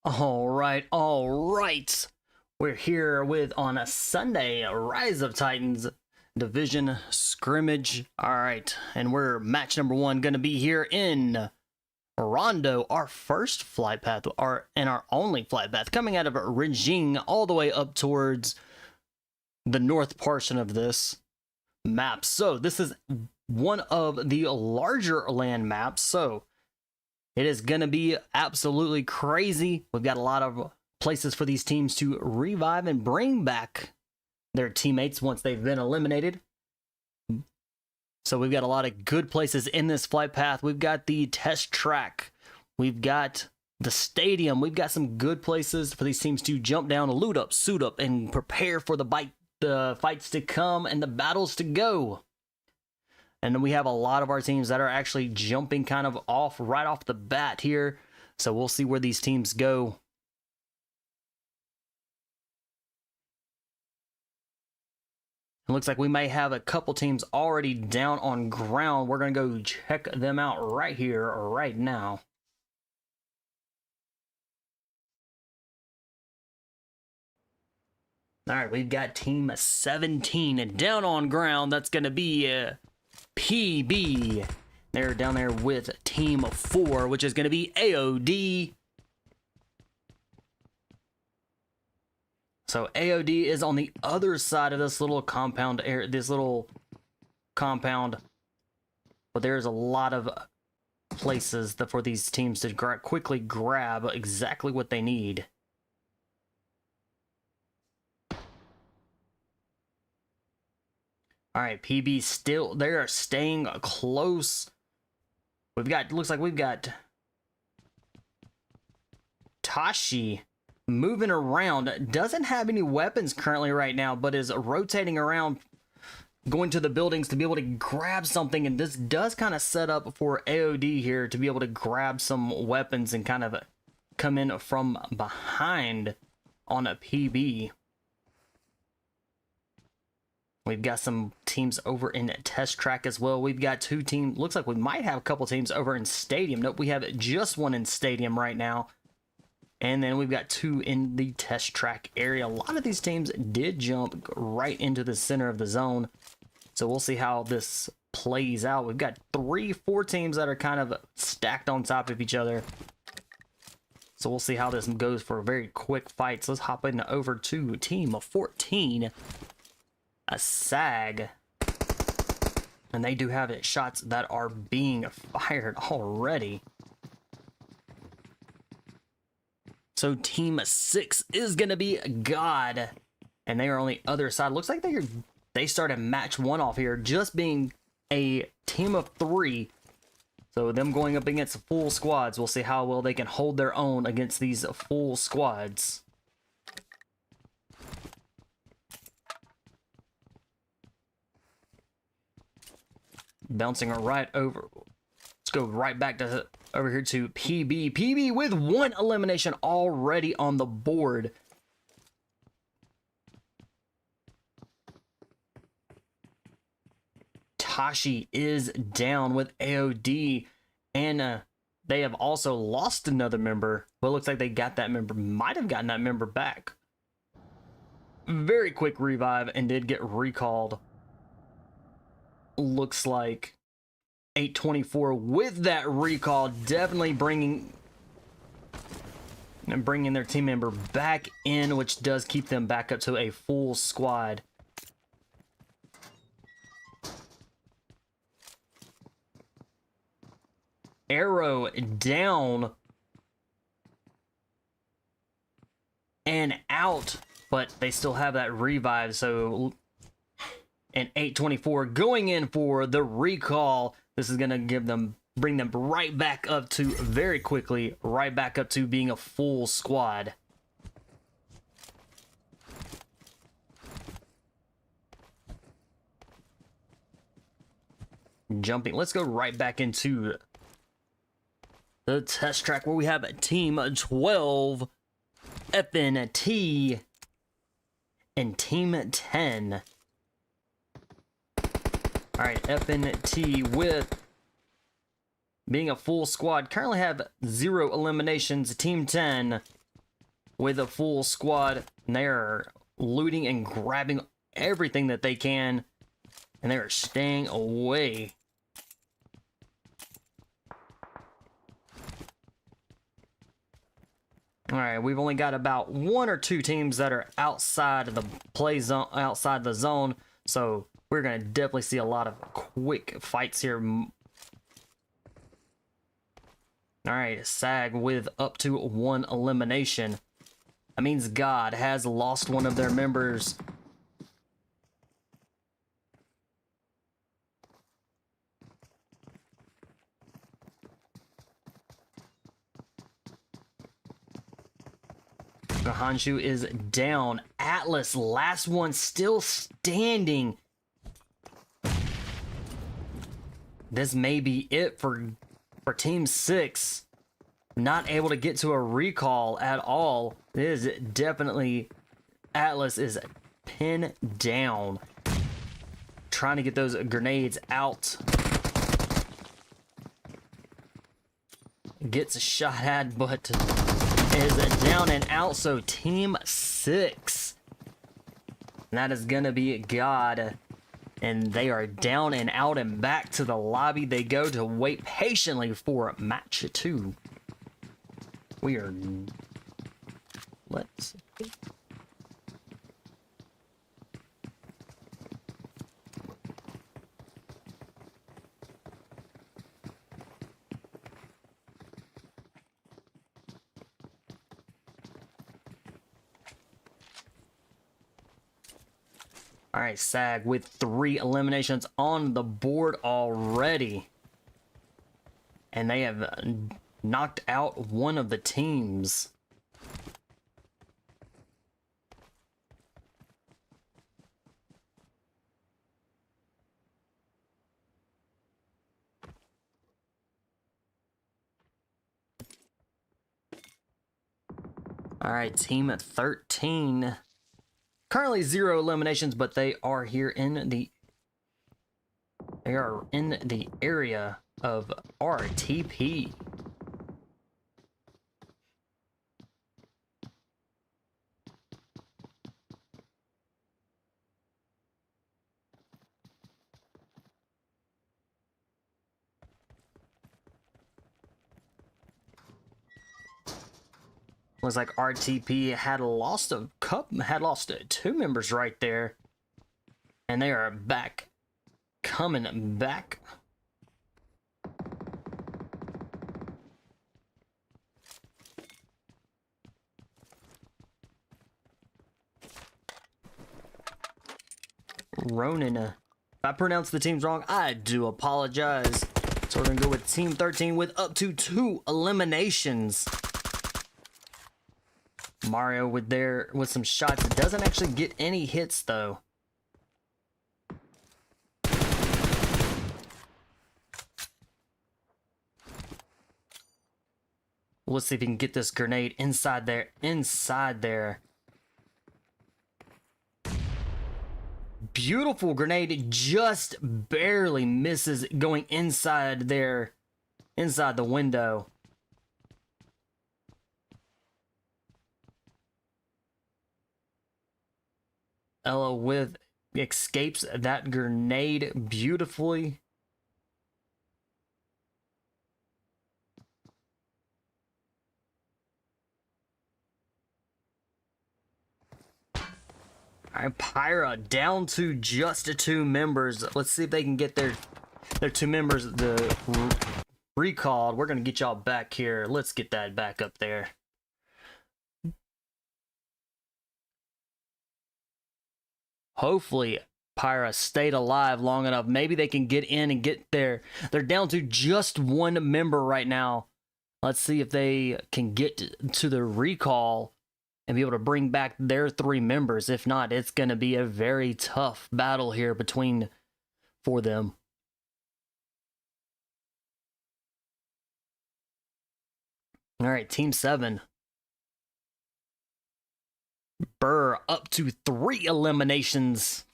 All right. We're here with on a Sunday Rise of Titans Division scrimmage. All right, and we're match number 1 going to be here in Rondo, our first flight path, and our only flight path, coming out of Regine all the way up towards the north portion of this map. So this is one of the larger land maps. So it is going to be absolutely crazy. We've got a lot of places for these teams to revive and bring back their teammates once they've been eliminated. So we've got a lot of good places in this flight path. We've got the test track. We've got the stadium. We've got some good places for these teams to jump down, loot up, suit up, and prepare for the fights to come and the battles to go. And then we have a lot of our teams that are actually jumping kind of off right off the bat here. So we'll see where these teams go. It looks like we may have a couple teams already down on ground. We're going to go check them out right here, right now. All right, we've got team 17 and down on ground. That's going to be PB. They're down there with team 4, which is going to be AOD. So AOD is on the other side of this little compound area, but there's a lot of places for these teams to quickly grab exactly what they need. All right, PB still, they are staying close. Looks like we've got Tashi moving around. Doesn't have any weapons currently right now, but is rotating around, going to the buildings to be able to grab something. And this does kind of set up for AOD here to be able to grab some weapons and kind of come in from behind on a PB. We've got some teams over in test track as well. We've got 2 teams. Looks like we might have a couple teams over in stadium. Nope, we have just one in stadium right now. And then we've got 2 in the test track area. A lot of these teams did jump right into the center of the zone. So we'll see how this plays out. We've got 3-4 teams that are kind of stacked on top of each other. So we'll see how this goes for a very quick fight. So let's hop in over to team 14. A SAG, and they do have shots that are being fired already. So team 6 is gonna be God, and they are on the other side. Looks like they started match 1 off here, just being a team of 3 So them going up against full squads, we'll see how well they can hold their own against these full squads. Bouncing right over. Let's go right back to over here to PB. PB with 1 elimination already on the board. Tashi is down with AOD, and they have also lost another member. Well, it looks like they got that member, might have gotten that member back. Very quick revive and did get recalled. Looks like 824 with that recall, definitely bringing their team member back in, which does keep them back up to a full squad. Arrow down and out, but they still have that revive. So, and 824 going in for the recall. This is gonna bring them right back up to very quickly, right back up to being a full squad. Jumping, let's go right back into the test track where we have Team 12, FNT, and Team 10. Alright, FNT with being a full squad currently have 0 eliminations. Team 10 with a full squad. And they are looting and grabbing everything that they can, and they are staying away. All right, we've only got about 1 or 2 teams that are outside of the play zone, outside the zone. So we're gonna definitely see a lot of quick fights here. All right, SAG with up to 1 elimination. That means God has lost one of their members. Hanshu is down. Atlas, last one still standing. This may be it for Team 6. Not able to get to a recall at all. It is definitely, Atlas is pinned down. Trying to get those grenades out. Gets a shot at, but is down and out. So Team 6, and that is gonna be God, and they are down and out, and back to the lobby they go to wait patiently for match 2. We are, let's see. All right, SAG with 3 eliminations on the board already. And they have knocked out one of the teams. All right, Team 13. Currently 0 eliminations, but they are here in the area of RTP. Looks like RTP had lost 2 members right there, and they are back, coming back. Ronin, if I pronounced the teams wrong, I do apologize. So we're gonna go with Team 13 with up to 2 eliminations. Mario with some shots. It doesn't actually get any hits though. Let's see if he can get this grenade inside there. Beautiful grenade, just barely misses going inside there, inside the window. Ella escapes that grenade beautifully. All right, Phyra down to just 2 members. Let's see if they can get their 2 members recalled. We're gonna get y'all back here. Let's get that back up there. Hopefully Phyra stayed alive long enough. Maybe they can get in and get there. They're down to just 1 member right now. Let's see if they can get to the recall and be able to bring back their 3 members. If not, it's going to be a very tough battle here for them. All right, Team 7. Burr up to 3 eliminations.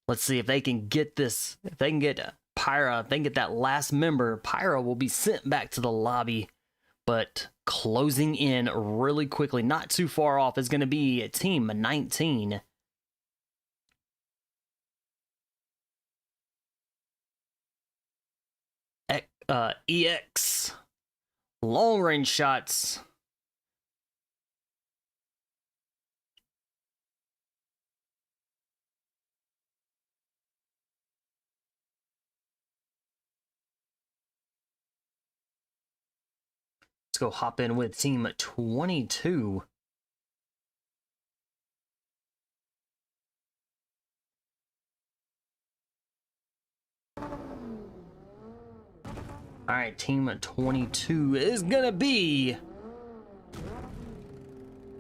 Let's see if they can get this. If they can get Phyra, if they can get that last member, Phyra will be sent back to the lobby. But closing in really quickly, not too far off, is going to be Team 19. EX. Long range shots. Let's go hop in with Team 22. All right, Team 22 is gonna be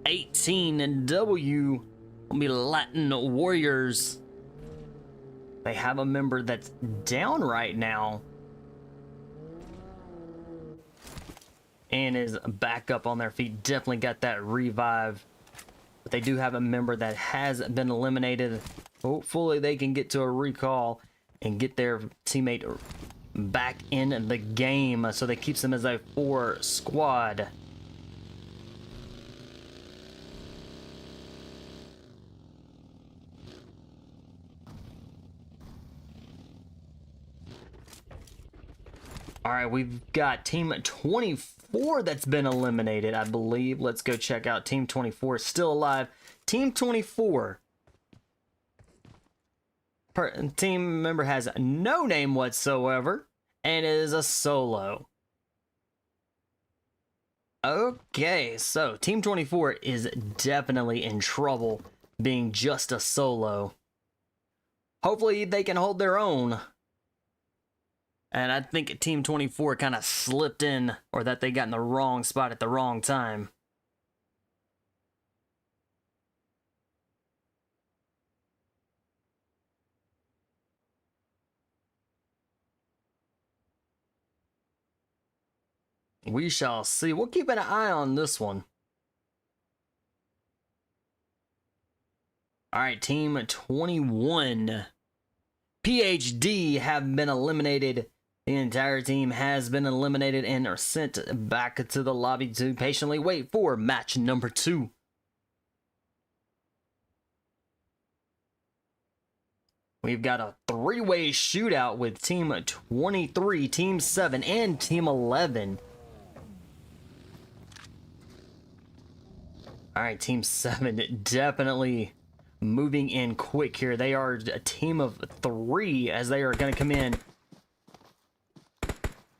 18W. Will be Latin Warriors. They have a member that's down right now and is back up on their feet. Definitely got that revive. But they do have a member that has been eliminated. Hopefully they can get to a recall and get their teammate back in the game so that keeps them as a 4 squad. All right, we've got Team 24 that's been eliminated, I believe. Let's go check out Team 24. Still alive. Team 24. Team member has no name whatsoever and is a solo. Okay, so Team 24 is definitely in trouble being just a solo. Hopefully they can hold their own. And I think Team 24 kind of slipped in, or that they got in the wrong spot at the wrong time. We shall see. We'll keep an eye on this one. All right, Team 21. PHD have been eliminated. The entire team has been eliminated and are sent back to the lobby to patiently wait for match number 2. We've got a 3-way shootout with Team 23, Team 7, and Team 11. All right, Team 7 definitely moving in quick here. They are a team of 3 as they are going to come in.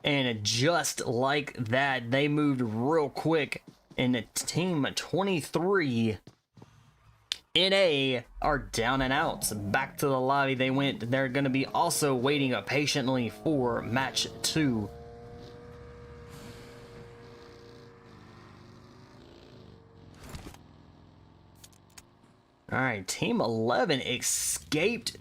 And just like that, they moved real quick. And Team 23 NA are down and out. Back to the lobby they went. They're going to be also waiting patiently for match 2. Alright, Team 11 escaped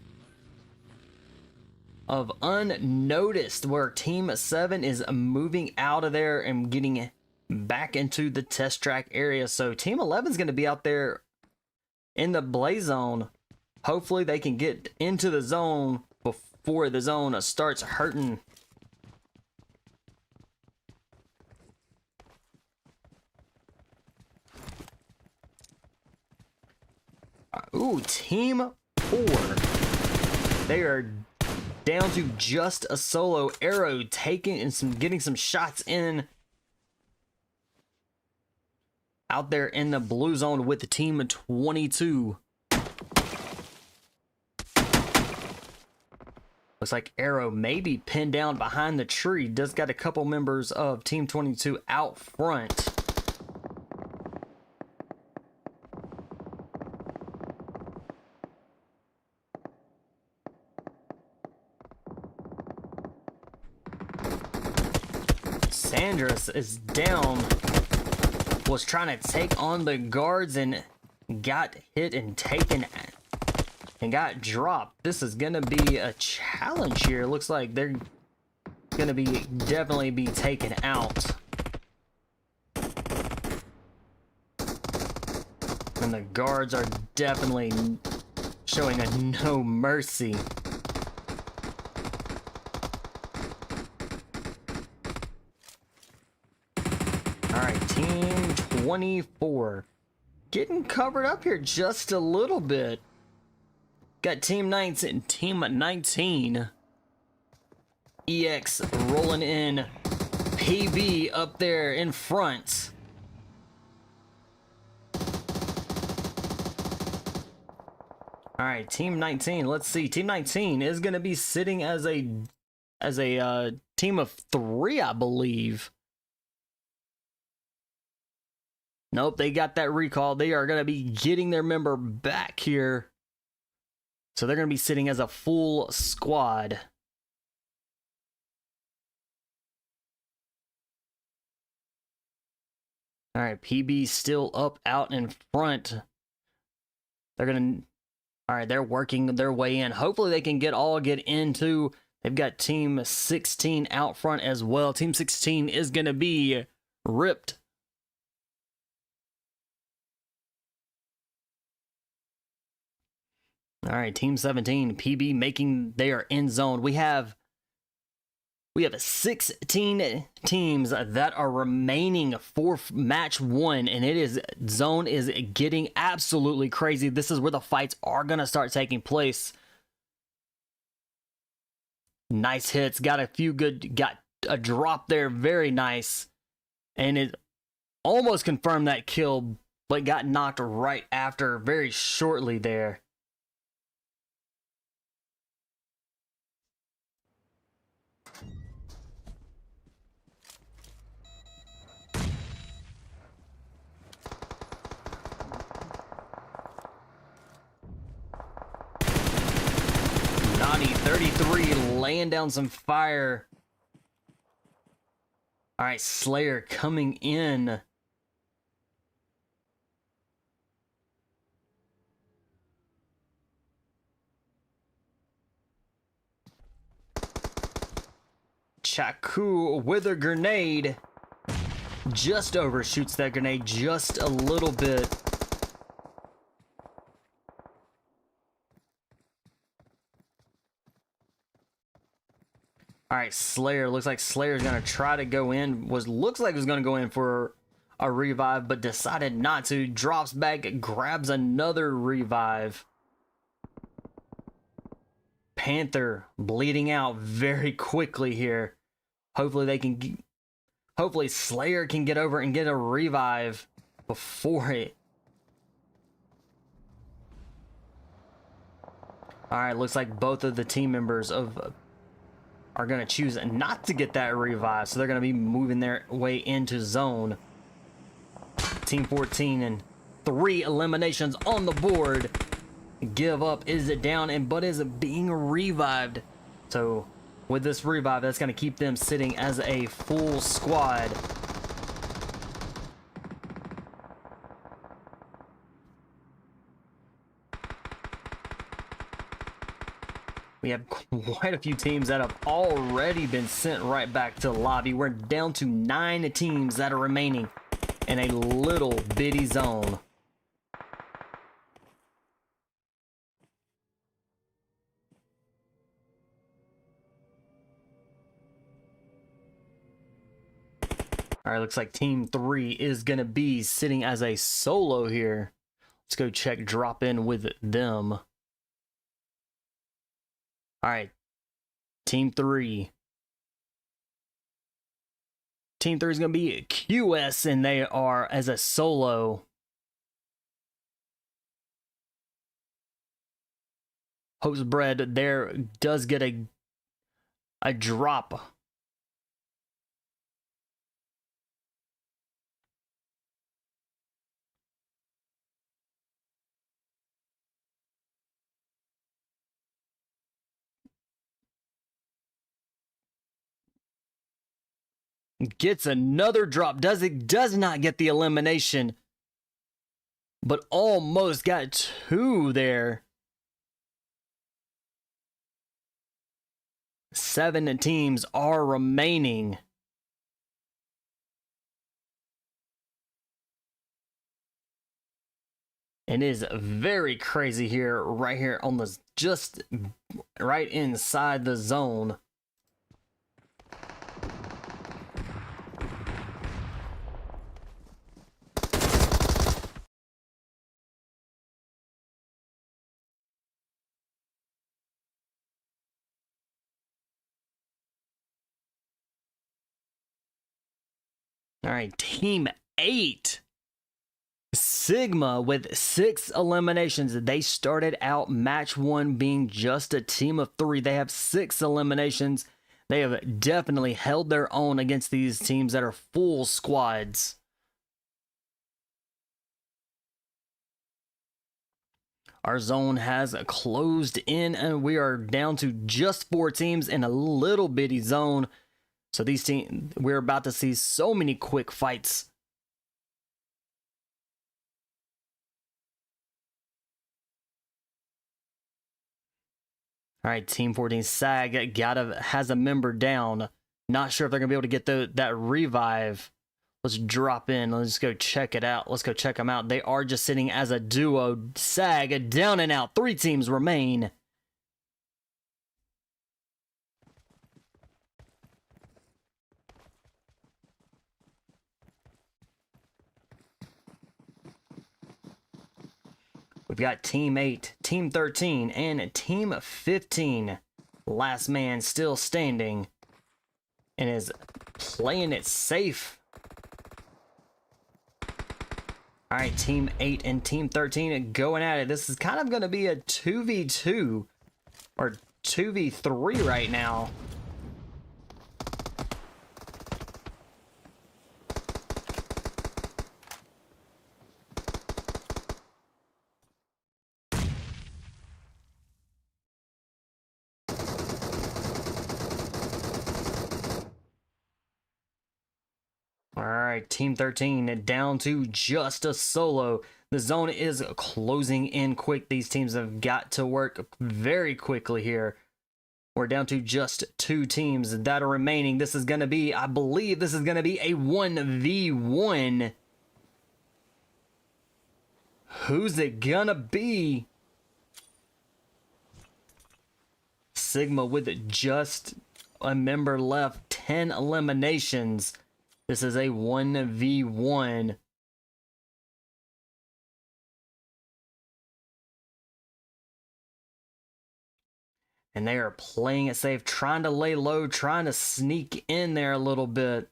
of unnoticed, where Team 7 is moving out of there and getting back into the test track area. So Team 11 is going to be out there in the blaze zone. Hopefully they can get into the zone before the zone starts hurting. Ooh, Team 4. They are down to just a solo arrow, taking and getting some shots in out there in the blue zone with the Team 22. Looks like Arrow may be pinned down behind the tree. Does got a couple members of Team 22 out front. Sandras is down, was trying to take on the guards and got hit and taken and got dropped. This is gonna be a challenge here. Looks like they're gonna be definitely be taken out. And the guards are definitely showing a no mercy. Alright, Team 24 getting covered up here just a little bit. Got Team 19 EX rolling in, PB up there in front. Alright, Team 19, let's see. Team 19 is going to be sitting as a team of 3, I believe. Nope, they got that recall. They are going to be getting their member back here. So they're going to be sitting as a full squad. All right, PB still up out in front. They're going to... All right, they're working their way in. Hopefully they can get into... They've got Team 16 out front as well. Team 16 is going to be ripped. All right, Team 17, PB making their end zone. We have 16 teams that are remaining for match 1, and it is zone is getting absolutely crazy. This is where the fights are gonna start taking place. Nice hits, got a a drop there, very nice, and it almost confirmed that kill, but got knocked right after, very shortly there. Naughty 33 laying down some fire. All right, Slayer coming in. Chaku with a grenade. Just overshoots that grenade just a little bit. All right, Slayer. Looks like Slayer's gonna try to go in. Looks like he was gonna go in for a revive, but decided not to. Drops back, grabs another revive. Panther bleeding out very quickly here. Hopefully they can. Hopefully Slayer can get over and get a revive before it. All right, looks like both of the team members are going to choose not to get that revive, so they're going to be moving their way into zone. Team 14 and 3 eliminations on the board. Give up is it down, and but is being revived. So with this revive, that's going to keep them sitting as a full squad. We have quite a few teams that have already been sent right back to the lobby. We're down to 9 teams that are remaining in a little bitty zone. All right, looks like Team 3 is going to be sitting as a solo here. Let's go check drop in with them. All right, Team 3. Team 3 is going to be QS, and they are as a solo. Host Bread there does get a drop. Gets another drop. Does not get the elimination, but almost got 2 there. 7 teams are remaining. And it is very crazy here, right here on the just right inside the zone. All right, Team 8. Sigma with 6 eliminations. They started out match 1 being just a team of 3. They have 6 eliminations. They have definitely held their own against these teams that are full squads. Our zone has closed in, and we are down to just 4 teams in a little bitty zone. So these teams, we're about to see so many quick fights. All right, Team 14 SAG has a member down. Not sure if they're gonna be able to get that revive. Let's drop in. Let's go check it out. Let's go check them out. They are just sitting as a duo. SAG down and out. 3 teams remain. We've got Team 8, Team 13, and Team 15. Last man still standing and is playing it safe. All right, Team 8 and Team 13 going at it. This is kind of going to be a 2v2 or 2v3 right now. All right, Team 13 down to just a solo. The zone is closing in quick. These teams have got to work very quickly here. We're down to just 2 teams that are remaining. This is going to be, I believe this is going to be a 1v1. Who's it going to be? Sigma with just a member left, 10 eliminations. This is a 1v1. And they are playing it safe, trying to lay low, trying to sneak in there a little bit.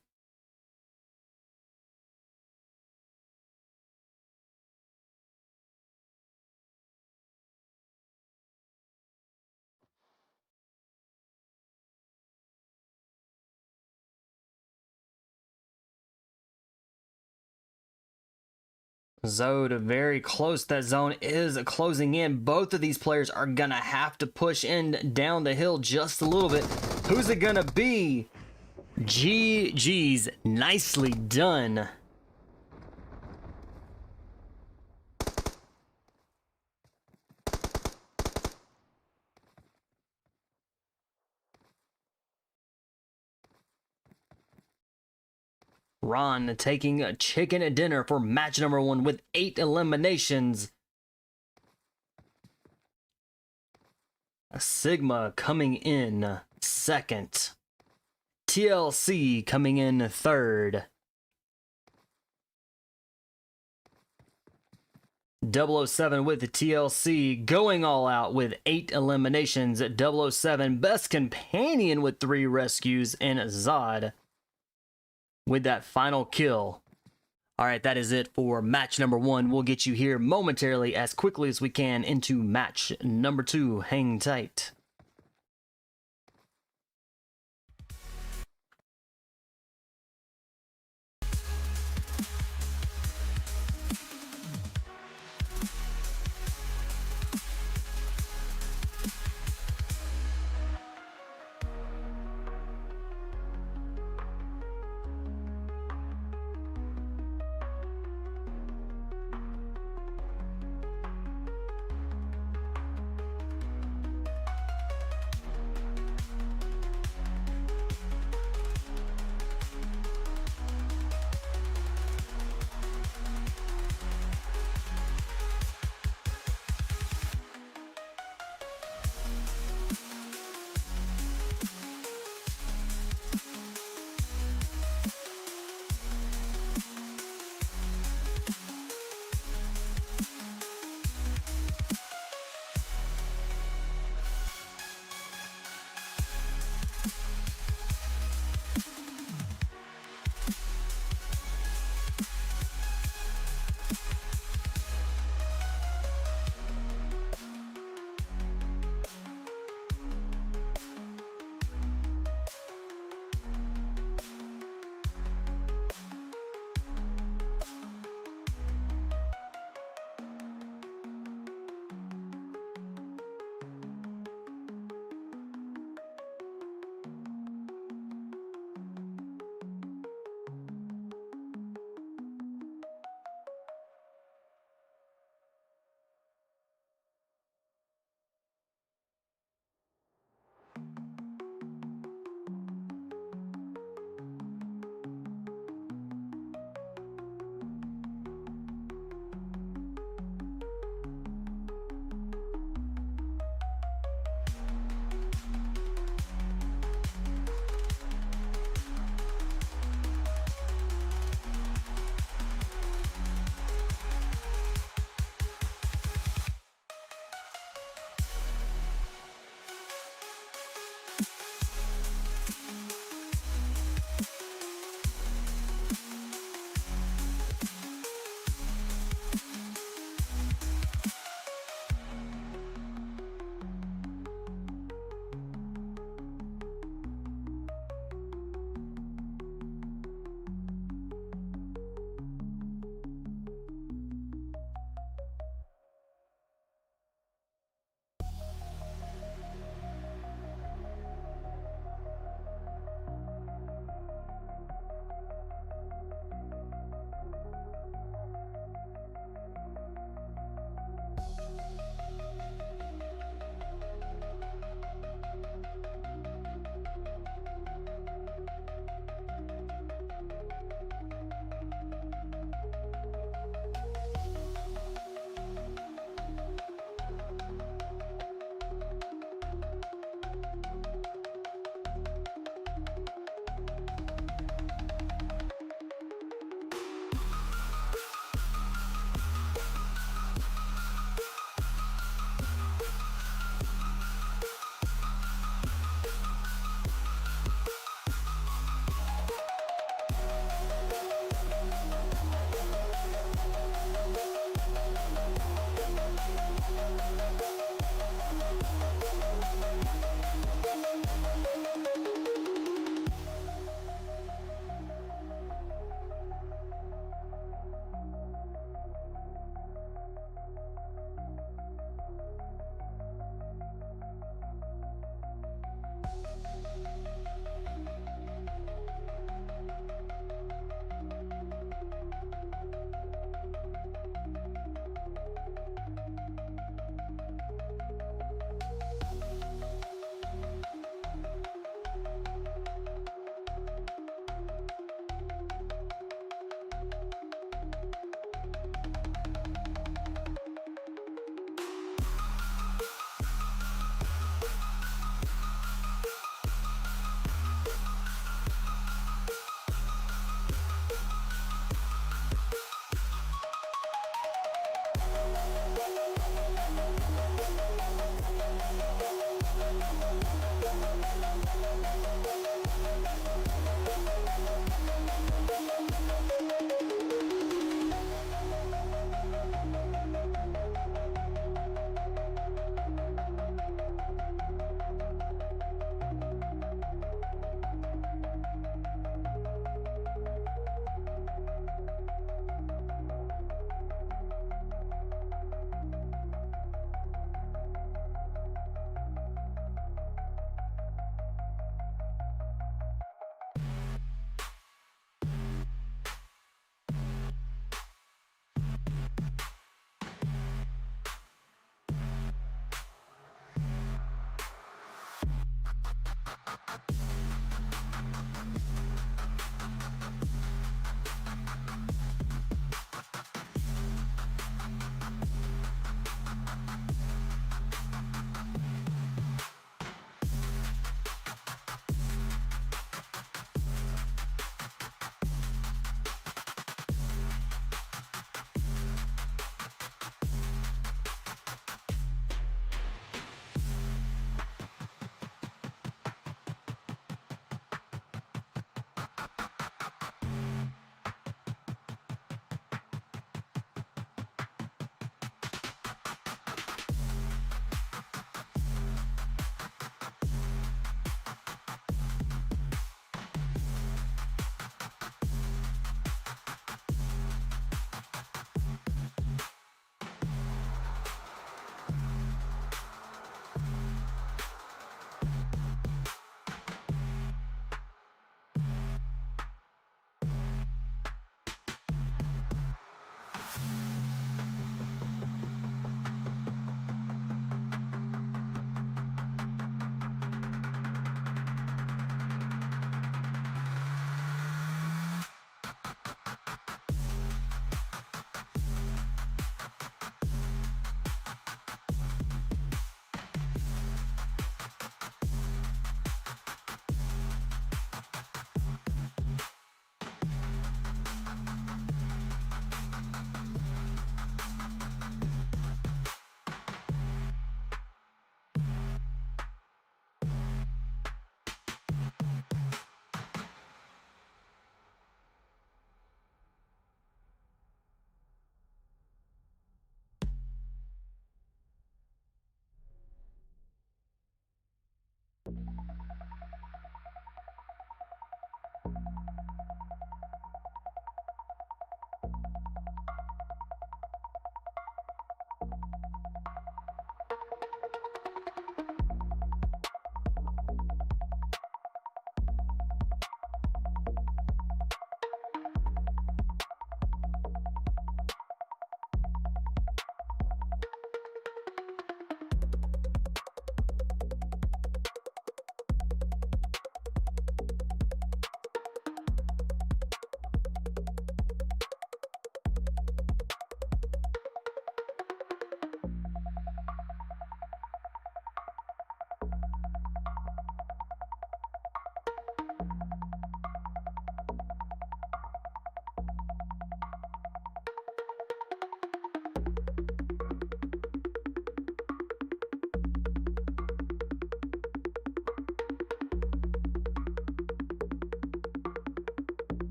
Zode very close. That zone is closing in. Both of these players are gonna have to push in down the hill just a little bit. Who's it gonna be? GG's. Nicely done. Ron taking a chicken dinner for match number 1 with 8 eliminations. Sigma coming in second. TLC coming in third. 007 with the TLC going all out with 8 eliminations. 007 best companion with 3 rescues, and Zod with that final kill. Alright, that is it for match number 1. We'll get you here momentarily as quickly as we can into match number 2. Hang tight.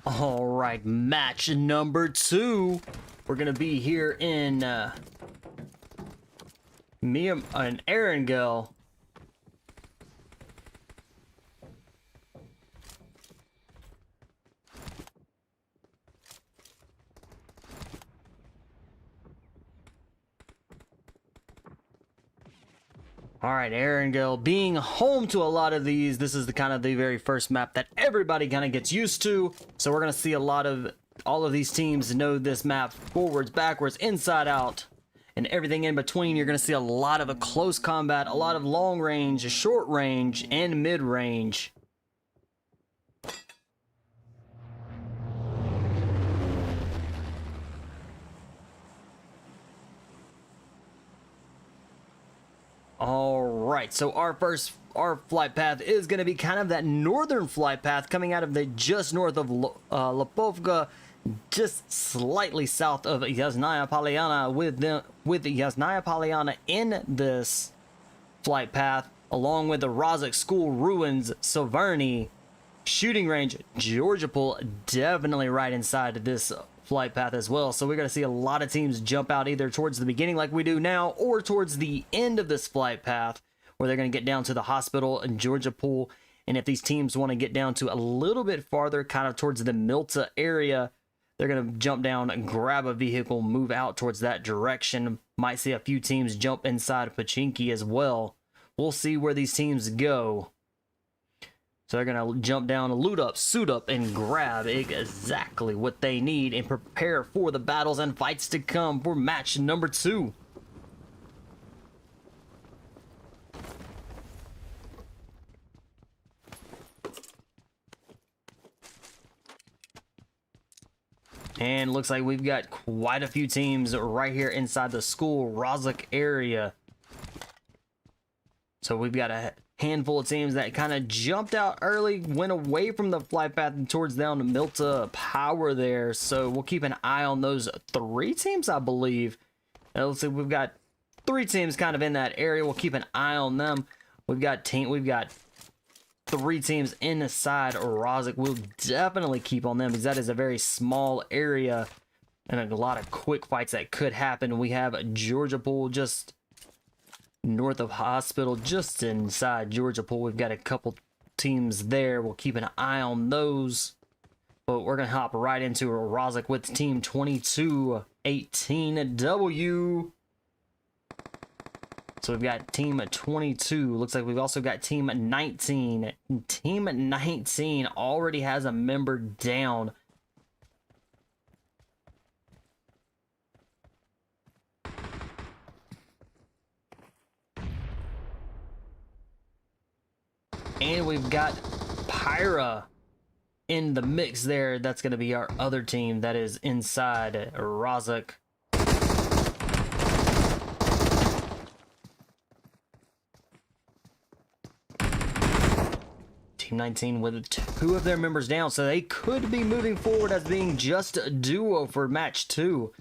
All right, match number 2. We're gonna be here in Erangel. All right, Erangel being home to a lot of these. This is the kind of the very first map that everybody kind of gets used to. So we're gonna see a lot of all of these teams know this map forwards, backwards, inside out, and everything in between. You're gonna see a lot of a close combat, a lot of long range, short range, and mid range. All right, so our flight path is going to be kind of that northern flight path coming out of the just north of Lipovka, just slightly south of Yasnaya Polyana, with Yasnaya Polyana in this flight path, along with the Rozhok School ruins, Soverny, shooting range, Georgiapol, definitely right inside of this flight path as well. So we're going to see a lot of teams jump out either towards the beginning like we do now, or towards the end of this flight path where they're going to get down to the hospital in Georgiapol. And if these teams want to get down to a little bit farther, kind of towards the Milta area, they're going to jump down and grab a vehicle, move out towards that direction. Might see a few teams jump inside Pachinki as well. We'll see where these teams go. So they're going to jump down, loot up, suit up, and grab exactly what they need and prepare for the battles and fights to come for match number 2. And looks like we've got quite a few teams right here inside the school Rozhok area. So we've got a handful of teams that kind of jumped out early, went away from the flight path and towards down to Milta Power there. So we'll keep an eye on those 3 teams, I believe. And let's see, we've got 3 teams kind of in that area. We'll keep an eye on them. We've got 3 teams inside Rozhok. We'll definitely keep on them because that is a very small area and a lot of quick fights that could happen. We have Georgiapol just north of hospital, just inside Georgiapol. We've got a couple teams there. We'll keep an eye on those. But we're going to hop right into Rozhok with team 2218W. So we've got team 22. Looks like we've also got team 19. Team 19 already has a member down. And we've got Phyra in the mix there. That's going to be our other team that is inside Rozhok. Team 19 with 2 of their members down, so they could be moving forward as being just a duo for match 2.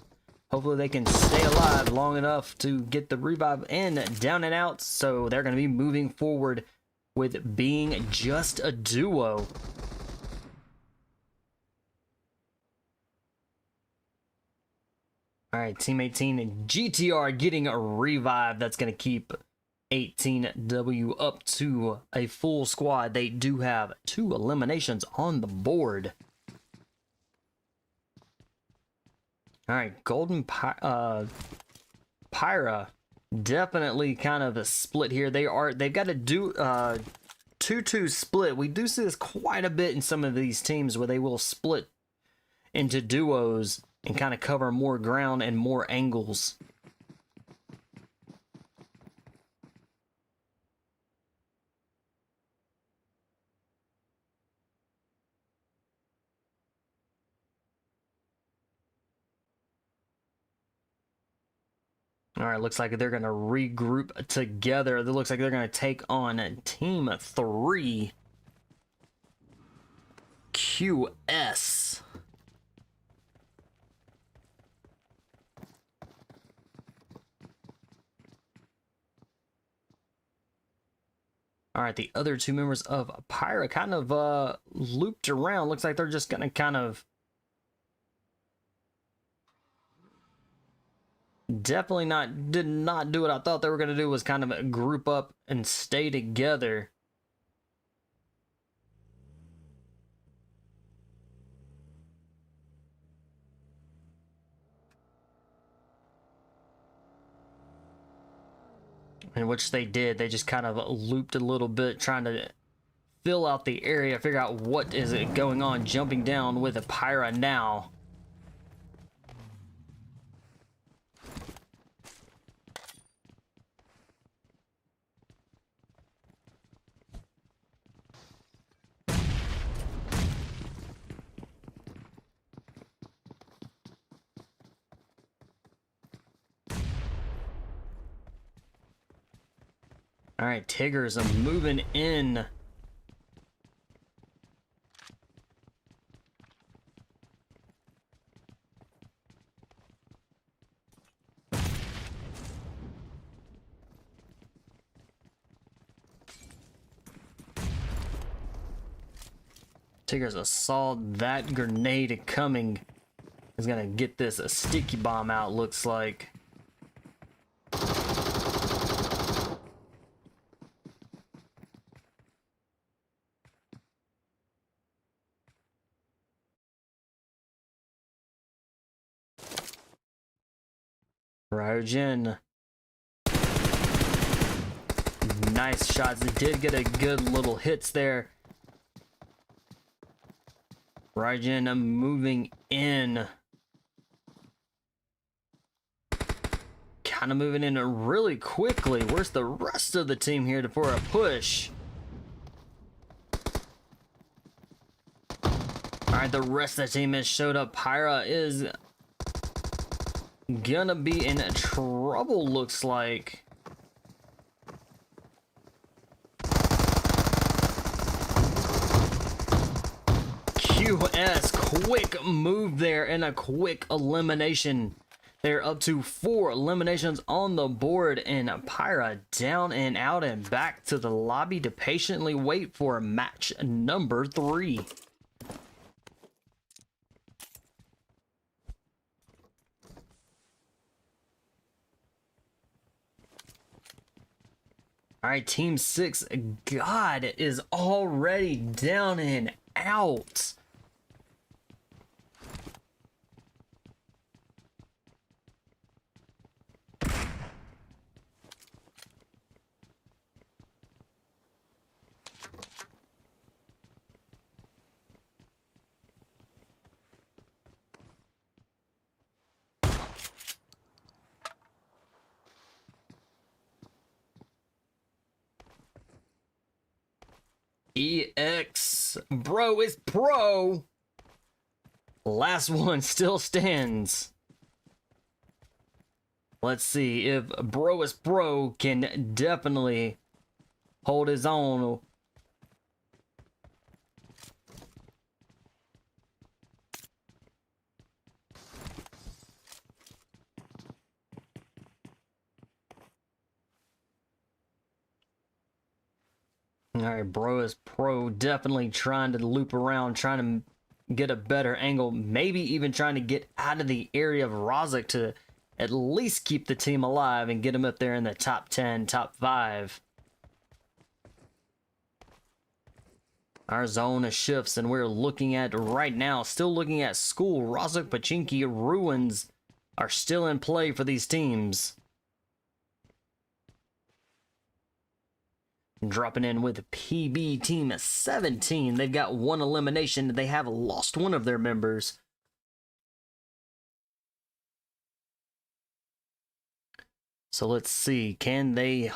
Hopefully they can stay alive long enough to get the revive and down and out, so they're going to be moving forward with being just a duo. All right, Team 18 and GTR getting a revive. That's going to keep 18W up to a full squad. They do have 2 eliminations on the board. All right, Golden Phyra definitely kind of a split here. They've got to do 2-2 split. We do see this quite a bit in some of these teams where they will split into duos and kind of cover more ground and more angles. All right, looks like they're going to regroup together. It looks like they're going to take on Team 3 QS. All right, the other two members of Phyra kind of looped around. Looks like they're just gonna kind of definitely did not do what I thought they were gonna do, was kind of group up and stay together. In which they did. They just kind of looped a little bit, trying to fill out the area, figure out what is going on. Jumping down with a Phyra now. All right, Tigers are moving in. Tigers saw that grenade coming. Is gonna get this a sticky bomb out, looks like. Ryojin. Nice shots. They did get a good little hits there. Ryojin moving in. Kind of moving in really quickly. Where's the rest of the team here for a push? Alright, the rest of the team has showed up. Phyra is gonna be in trouble, looks like. QS, quick move there and a quick elimination. They're up to 4 eliminations on the board, and Phyra down and out and back to the lobby to patiently wait for match number 3. All right, Team 6, God, is already down and out. EX, bro is pro. Last one still stands. Let's see if bro is pro can definitely hold his own. All right, bro is pro, definitely trying to loop around, trying to get a better angle, maybe even trying to get out of the area of Rozek to at least keep the team alive and get him up there in the top 10, top 5. Our zone shifts, and we're looking at right now, still looking at School, Rozek, Pachinki, Ruins are still in play for these teams. Dropping in with PB Team 17. They've got 1 elimination. They have lost one of their members. So let's see. Can they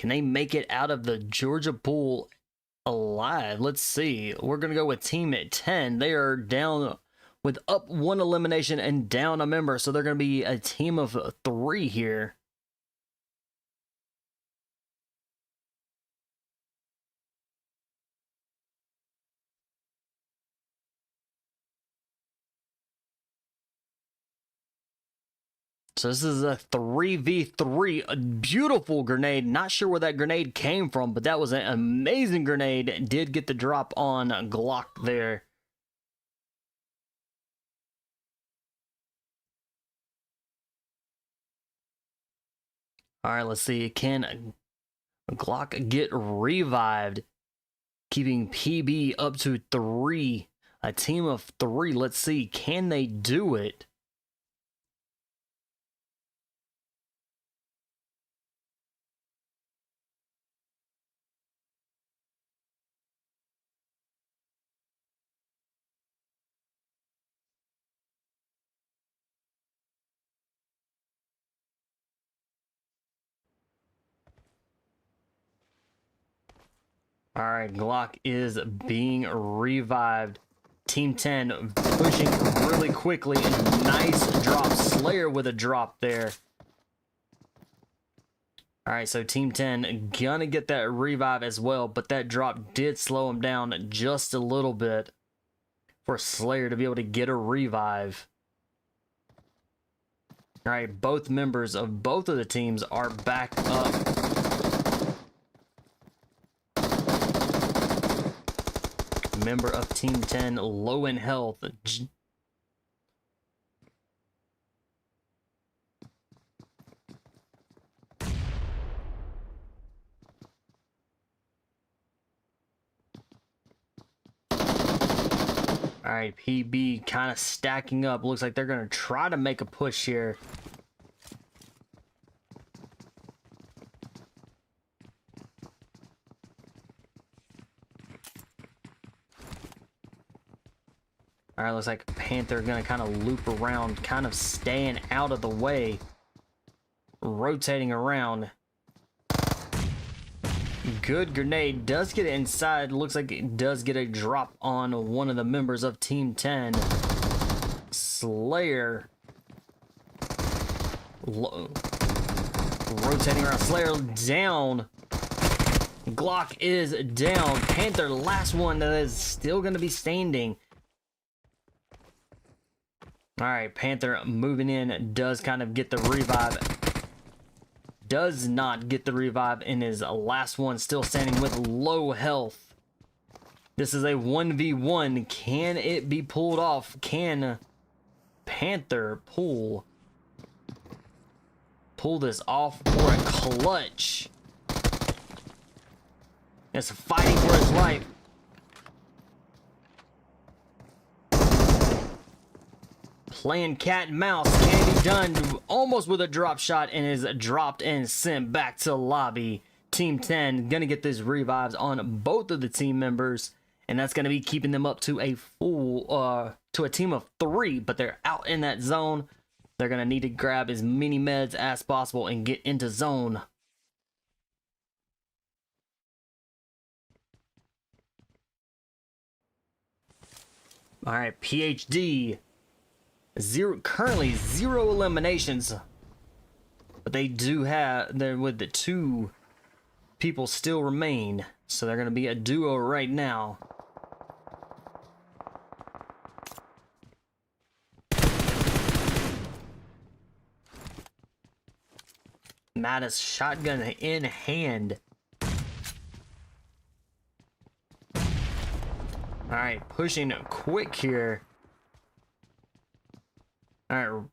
make it out of the Georgia pool alive? Let's see. We're going to go with Team 10. They are down with up 1 elimination and down a member. So they're going to be a team of 3 here. So this is a 3v3, a beautiful grenade. Not sure where that grenade came from, but that was an amazing grenade. Did get the drop on Glock there. All right, let's see. Can Glock get revived? Keeping PB up to 3. A team of 3. Let's see. Can they do it? All right, Glock is being revived. Team 10 pushing really quickly. Nice drop. Slayer with a drop there. All right, so Team 10 gonna get that revive as well, but that drop did slow him down just a little bit for Slayer to be able to get a revive. All right, both members of both of the teams are back up. Member of Team 10 low in health. All right, PB kind of stacking up. Looks like they're going to try to make a push here. All right, looks like Panther going to kind of loop around, kind of staying out of the way. Rotating around. Good grenade. Does get it inside. Looks like it does get a drop on one of the members of Team 10. Slayer. Rotating around. Slayer down. Glock is down. Panther, last one that is still going to be standing. All right, Panther moving in. Does kind of get the revive. Does not get the revive in his last one, still standing with low health. This is a 1v1. Can it be pulled off? Can Panther pull this off for a clutch? It's fighting for his life. Playing cat and mouse. Can be done almost with a drop shot and is dropped and sent back to lobby. Team 10 gonna get these revives on both of the team members, and that's gonna be keeping them up to a full to a team of 3, but they're out in that zone. They're gonna need to grab as many meds as possible and get into zone. All right, PhD. Currently zero eliminations, but they do have, they're with the 2 people still remain, so they're going to be a duo right now. Mattis shotgun in hand. All right, pushing quick here. All right.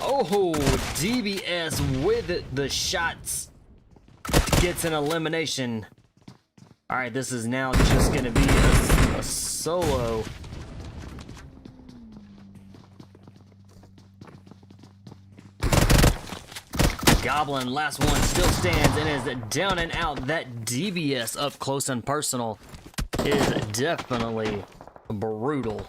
Oh, DBS with the shots gets an elimination. All right, this is now just going to be a solo. Goblin, last one, still stands and is down and out. That DBS up close and personal is definitely brutal.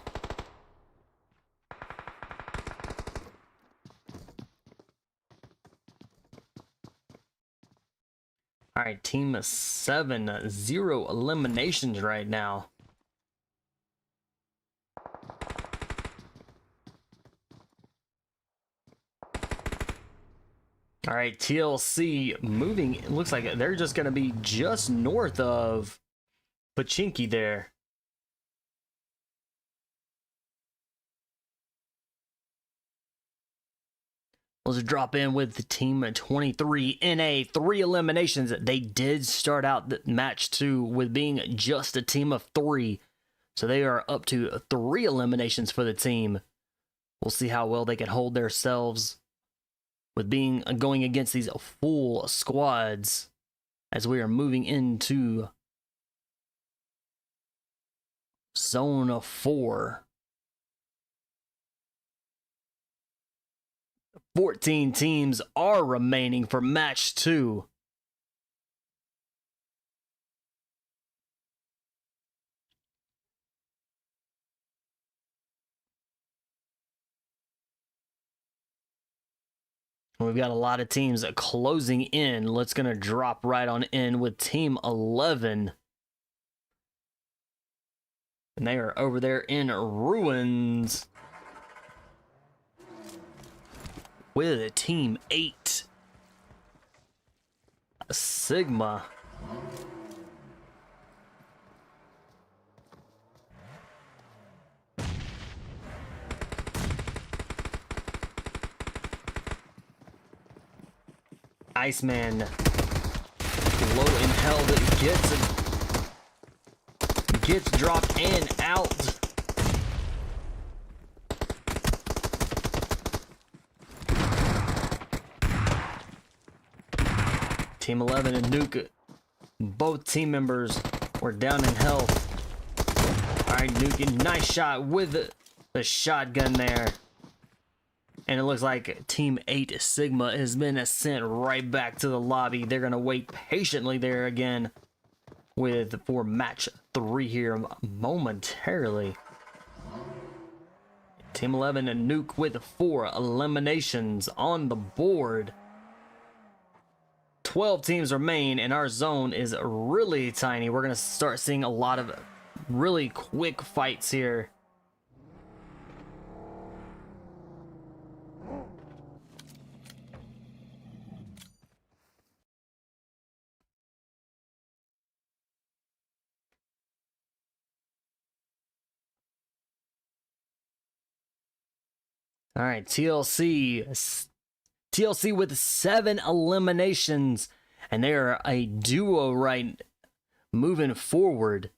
All right, team 7, 0 eliminations right now. All right, TLC moving. It looks like they're just going to be just north of Pachinki there. Let's drop in with the team 23 NA, 3 eliminations. They did start out the match 2 with being just a team of 3. So they are up to 3 eliminations for the team. We'll see how well they can hold themselves with going against these full squads as we are moving into Zone 4. 14 teams are remaining for match 2. We've got a lot of teams closing in. Let's gonna drop right on in with team 11. And they are over there in Ruins with team 8. Sigma. Iceman. Low in hell that gets dropped and out. Team 11 and Nuke, both team members were down in health. Alright, Nuke, nice shot with the shotgun there. And it looks like Team 8 Sigma has been sent right back to the lobby. They're going to wait patiently there again for match 3 here momentarily. Team 11 and Nuke with 4 eliminations on the board. 12 teams remain, and our zone is really tiny. We're going to start seeing a lot of really quick fights here. All right, TLC with 7 eliminations, and they are a duo right moving forward.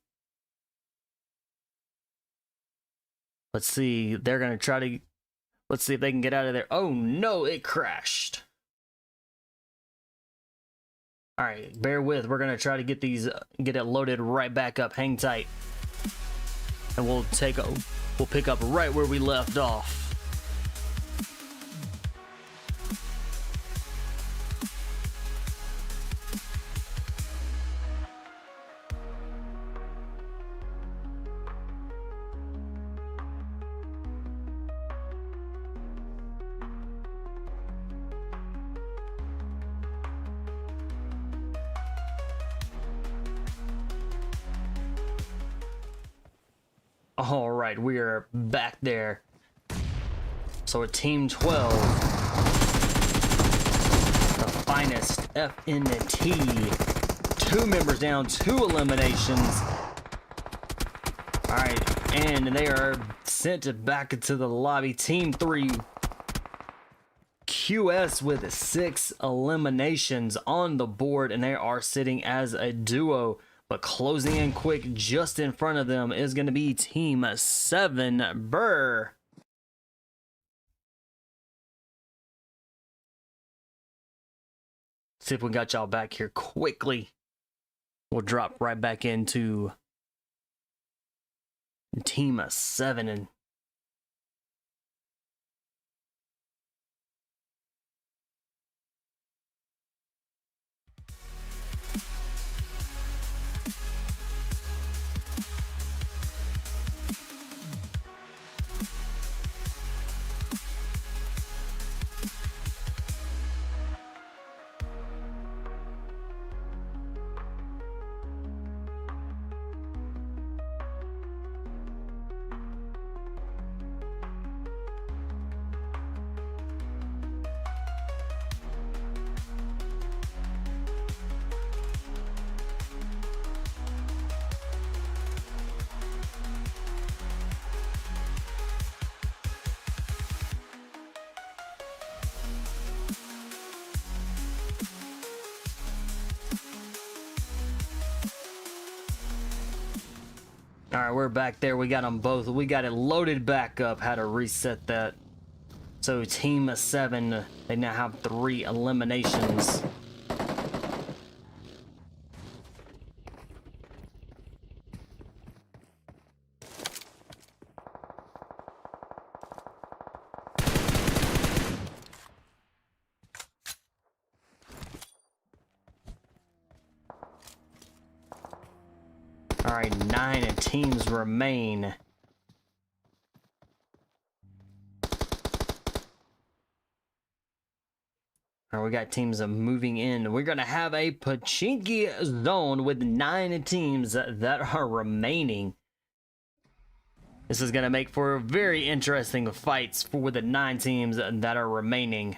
Let's see, they're going to try to, let's see if they can get out of there. Oh no, it crashed. All right, bear with, we're going to try to get it loaded right back up. Hang tight. And we'll pick up right where we left off. All right, we are back there. So we're Team 12, the finest FNT. 2 members down, 2 eliminations. All right, and they are sent back into the lobby. Team 3, QS with 6 eliminations on the board, and they are sitting as a duo. But closing in quick just in front of them is going to be Team 7, Burr. See if we got y'all back here quickly. We'll drop right back into Team 7 and All right, we're back there. We got them both. We got it loaded back up. How to reset that. So team of 7, they now have 3 eliminations. All right, 9 teams remain. All right, we got teams moving in. We're going to have a Pachinki zone with 9 teams that are remaining. This is going to make for very interesting fights for the 9 teams that are remaining.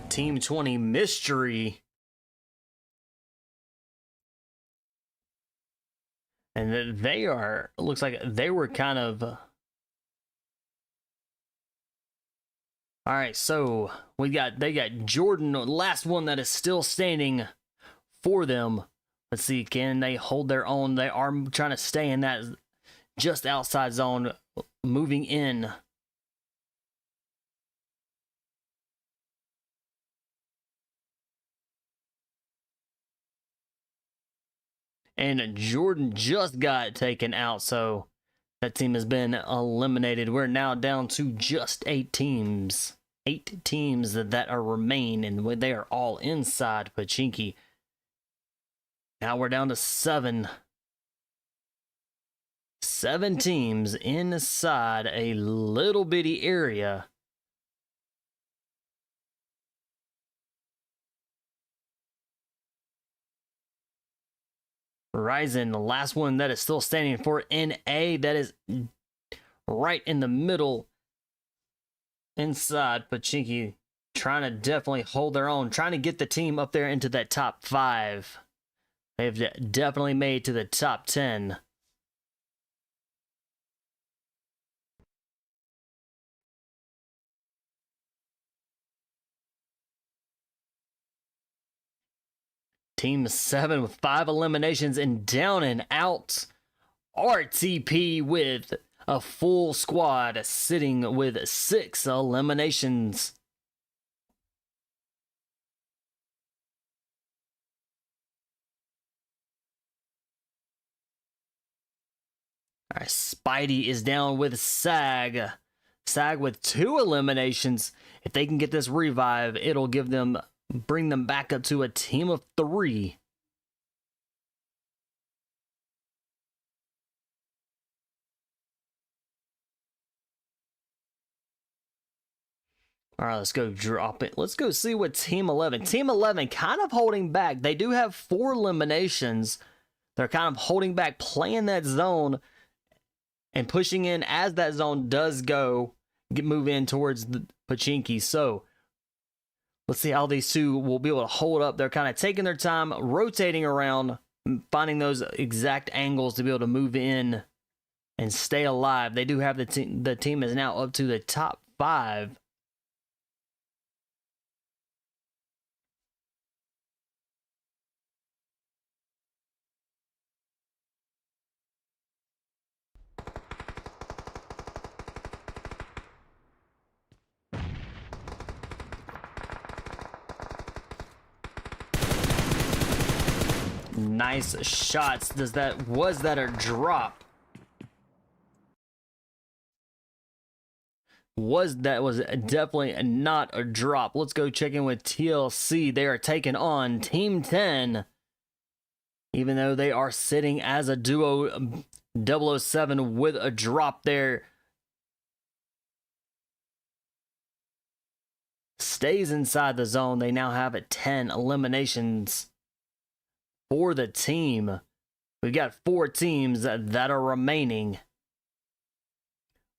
Team 20 Mystery. And they are, looks like they were kind of... All right, so they got Jordan, last one that is still standing for them. Let's see, can they hold their own? They are trying to stay in that just outside zone, moving in. And Jordan just got taken out, so that team has been eliminated. We're now down to just 8 teams. 8 teams that are remain, and they are all inside Pachinki. Now we're down to 7. 7 teams inside a little bitty area. Ryzen, the last one that is still standing for NA, that is right in the middle inside Pachinki, trying to definitely hold their own, trying to get the team up there into that top 5. They've definitely made to the top 10. Team 7 with 5 eliminations and down and out. RTP with a full squad sitting with 6 eliminations. All right, Spidey is down with SAG. SAG with 2 eliminations. If they can get this revive, it'll give them, bring them back up to a team of 3. All right, let's go drop it. Let's go see what Team 11. Team 11 kind of holding back. They do have 4 eliminations. They're kind of holding back, playing that zone and pushing in as that zone does move in towards the Pachinki. So let's see how these 2 will be able to hold up. They're kind of taking their time, rotating around, finding those exact angles to be able to move in and stay alive. They do have the team. The team is now up to the top 5. Nice shots. Was that a drop? Was definitely not a drop. Let's go check in with TLC. They are taking on Team 10. Even though they are sitting as a duo, 007 with a drop there. Stays inside the zone. They now have 10 eliminations for the team. We've got 4 teams that are remaining.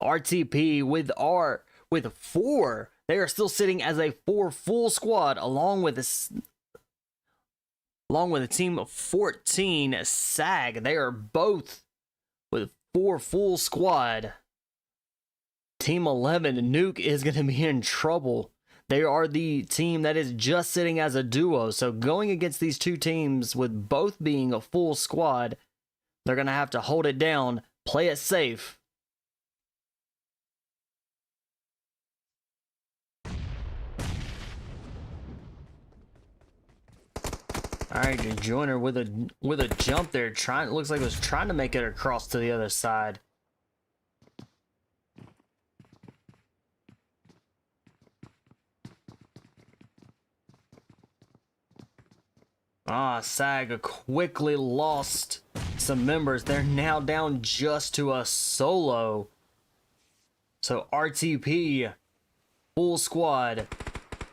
RTP with 4. They are still sitting as a 4 full squad along with a team of 14 SAG. They are both with 4 full squad. Team 11 Nuke is going to be in trouble. They are the team that is just sitting as a duo. So going against these two teams with both being a full squad, they're going to have to hold it down, play it safe. All right, Joyner with a jump there. Looks like it was trying to make it across to the other side. SAG quickly lost some members. They're now down just to a solo. So RTP, full squad,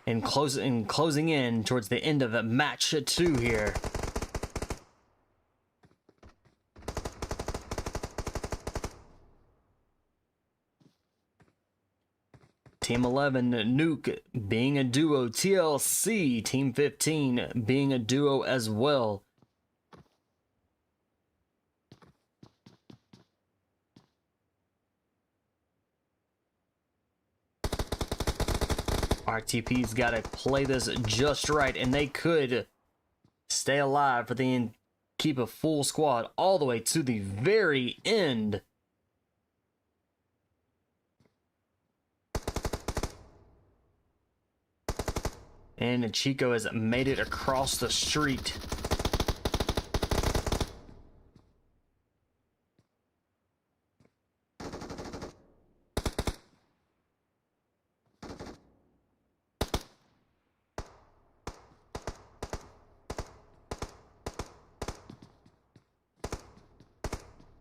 and closing in towards the end of match 2 here. Team 11, Nuke being a duo. TLC, Team 15 being a duo as well. RTP's got to play this just right, and they could stay alive for the end, keep a full squad all the way to the very end. And Chico has made it across the street.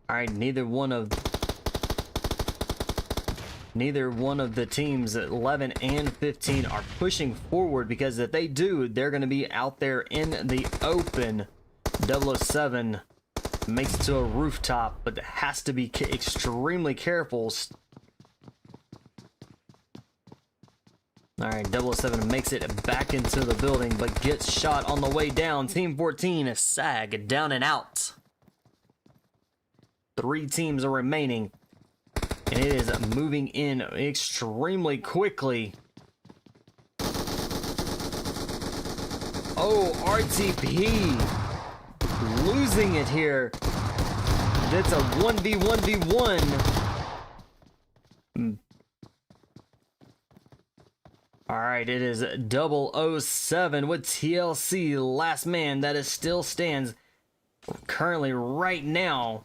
All right, neither one of the teams, 11 and 15, are pushing forward, because if they do, they're going to be out there in the open. 007 makes it to a rooftop, but has to be extremely careful. All right, 007 makes it back into the building, but gets shot on the way down. Team 14, SAG, down and out. 3 teams are remaining, and it is moving in extremely quickly. Oh, RTP losing it here. That's a 1v1v1. All right, it is 007 with TLC, last man that is still stands currently right now.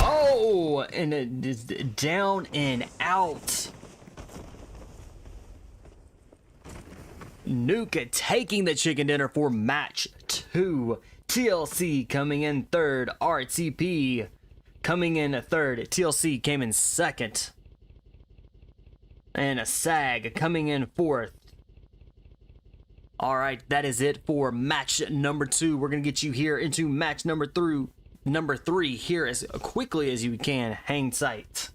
Oh, and it is down and out. Nuke taking the chicken dinner for match 2. TLC coming in third. RTP coming in third. TLC came in second. And a SAG coming in fourth. All right, that is it for match number 2. We're going to get you here into match number 3 here as quickly as you can. Hang tight.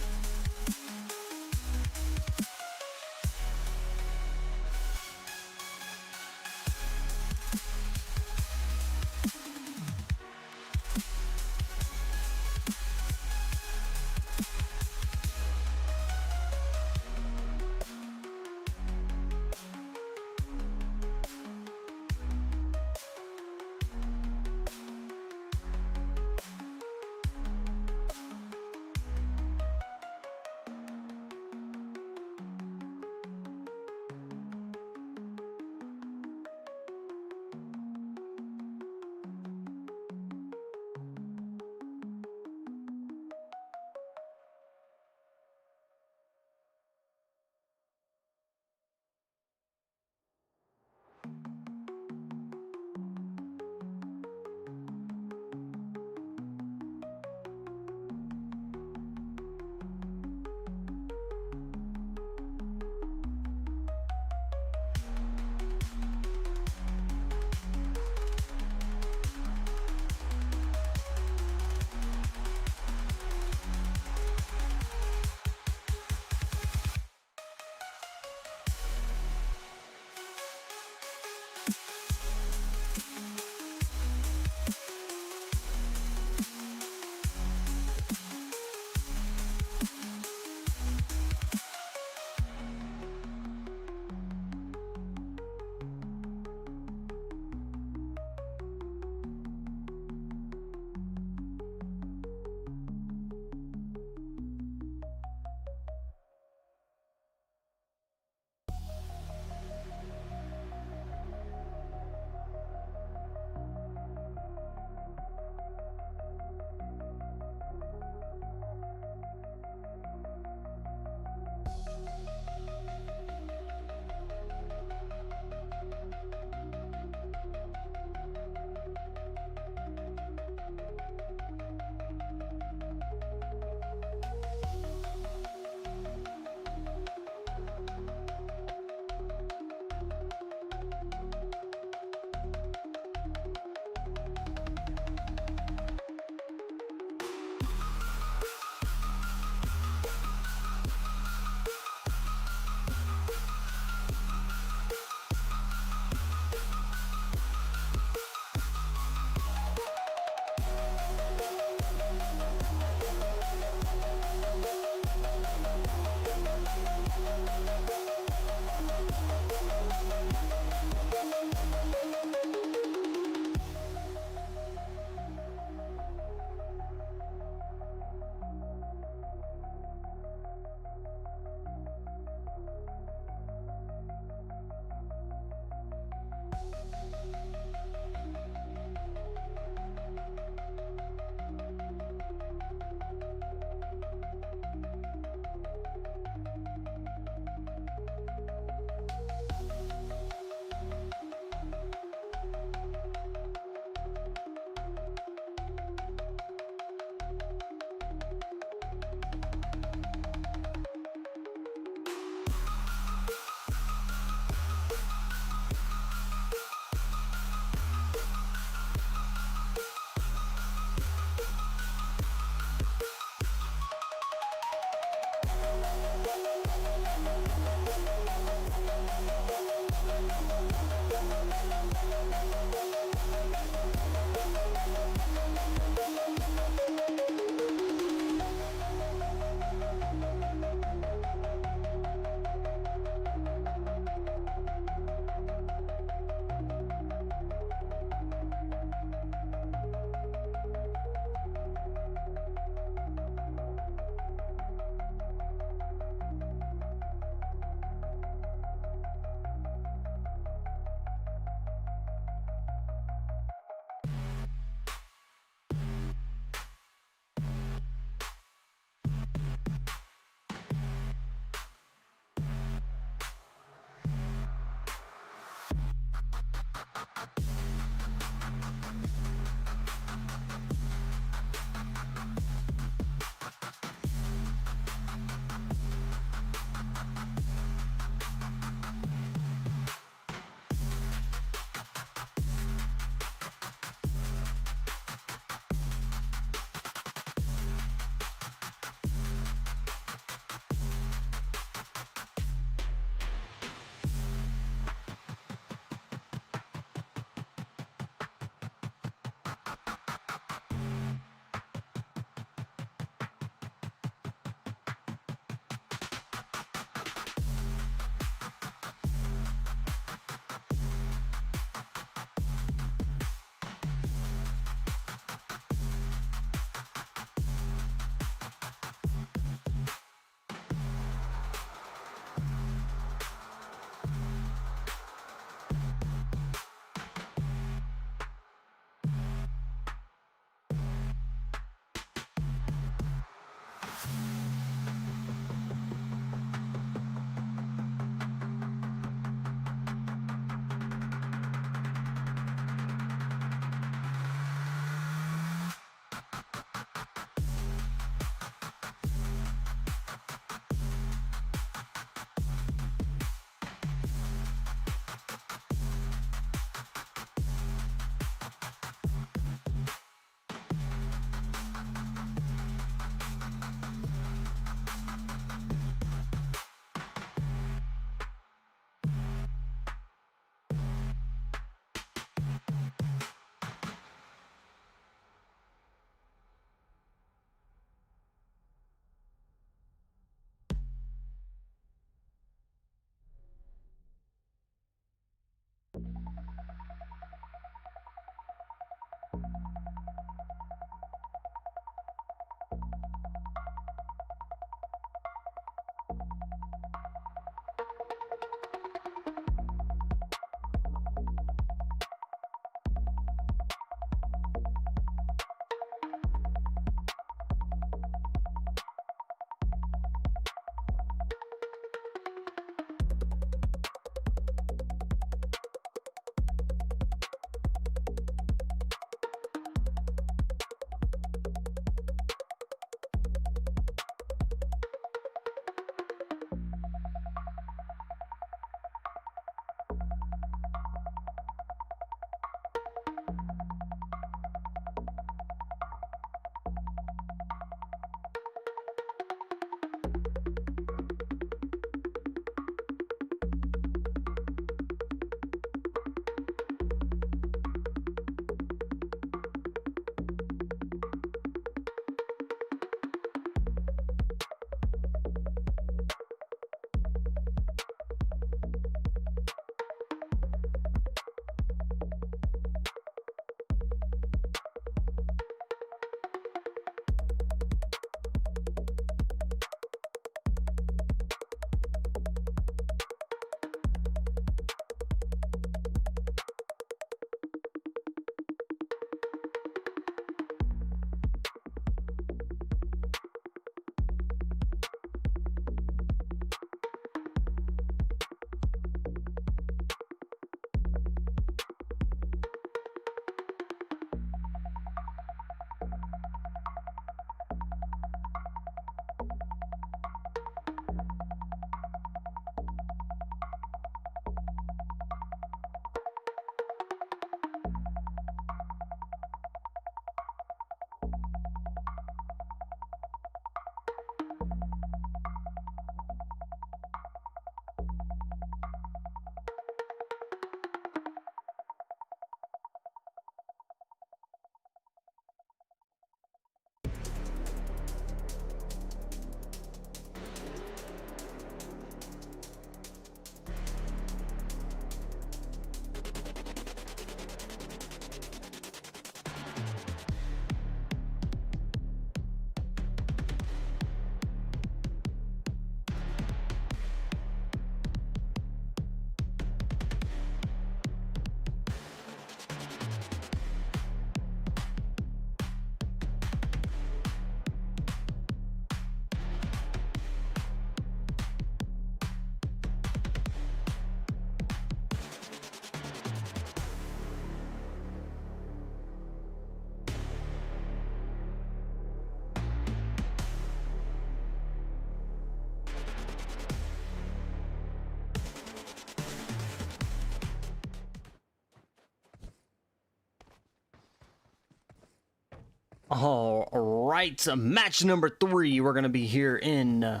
All right, match number 3. We're going to be here in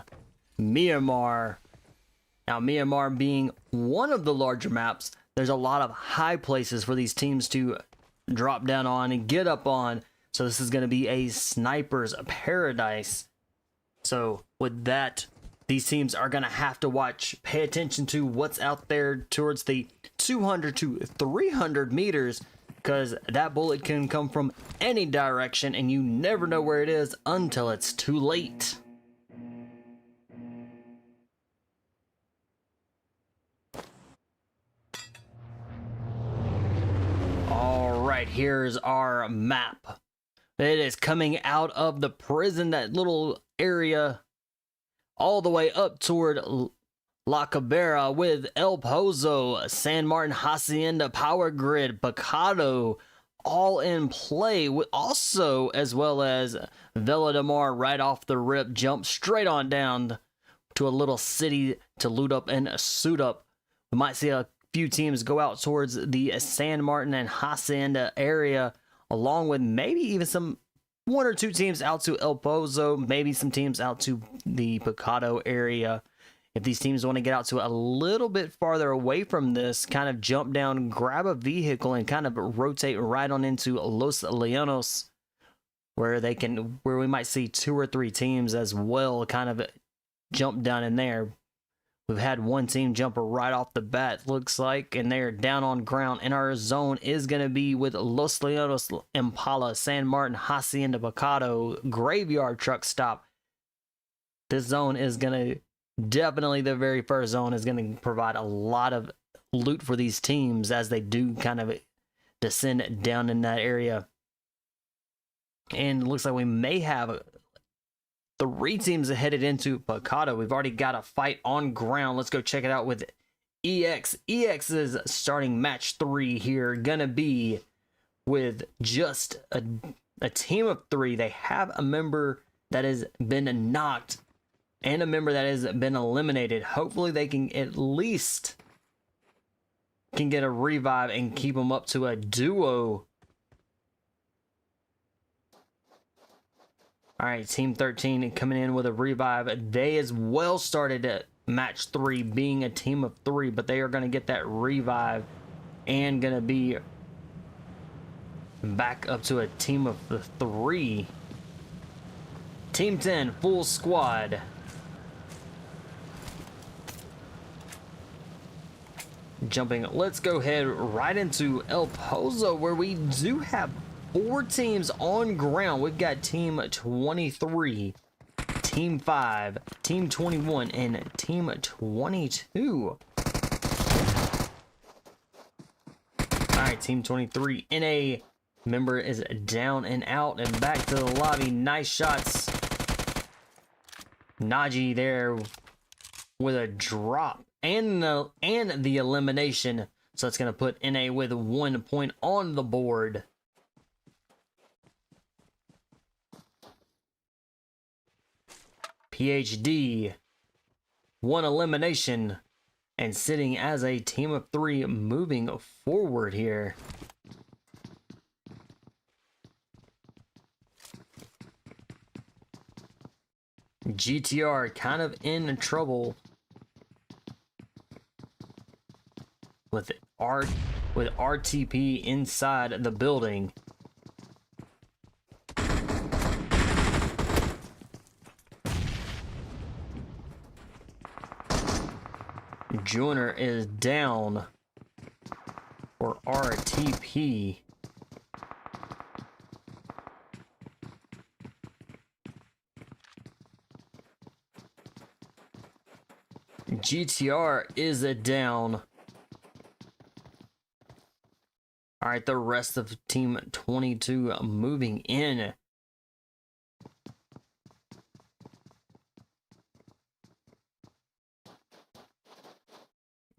Myanmar. Now, Myanmar being one of the larger maps, there's a lot of high places for these teams to drop down on and get up on. So this is going to be a sniper's paradise. So with that, these teams are going to have to pay attention to what's out there towards the 200 to 300 meters, because that bullet can come from any direction and you never know where it is until it's too late. All right, here's our map. It is coming out of the prison, that little area, all the way up toward La Cabrera with El Pozo, San Martin Hacienda, Power Grid, Pecado, all in play, with also as well as Villa de Mar right off the rip. Jump straight on down to a little city to loot up and suit up. We might see a few teams go out towards the San Martin and Hacienda area, along with maybe even one or two teams out to El Pozo, maybe some teams out to the Pecado area. If these teams want to get out to a little bit farther away from this, kind of jump down, grab a vehicle, and kind of rotate right on into Los Leonos, where we might see 2 or 3 teams as well kind of jump down in there. We've had one team jump right off the bat, looks like, and they're down on ground. And our zone is going to be with Los Leonos, Impala, San Martin, Hacienda, Pecado, Graveyard Truck Stop. This zone is going to definitely, the very first zone is going to provide a lot of loot for these teams as they do kind of descend down in that area. And it looks like we may have 3 teams headed into Pecado. We've already got a fight on ground. Let's go check it out with EX. EX is starting match 3 here. Gonna be with just a team of 3. They have a member that has been knocked and a member that has been eliminated. Hopefully they can at least get a revive and keep them up to a duo. All right, Team 13 coming in with a revive. They as well started at match 3 being a team of 3, but they are going to get that revive and going to be back up to a team of 3. Team 10, full squad. Jumping, let's go ahead right into El Pozo, where we do have 4 teams on ground. We've got Team 23, Team 5, Team 21, and Team 22. Alright, Team 23, NA member is down and out and back to the lobby. Nice shots. Naji there with a drop and the elimination. So it's going to put NA with 1 point on the board. PHD, 1 elimination, and sitting as a team of 3 moving forward here. GTR kind of in trouble with RTP inside the building. Joiner is down for RTP. GTR is down. All right, the rest of Team 22 moving in.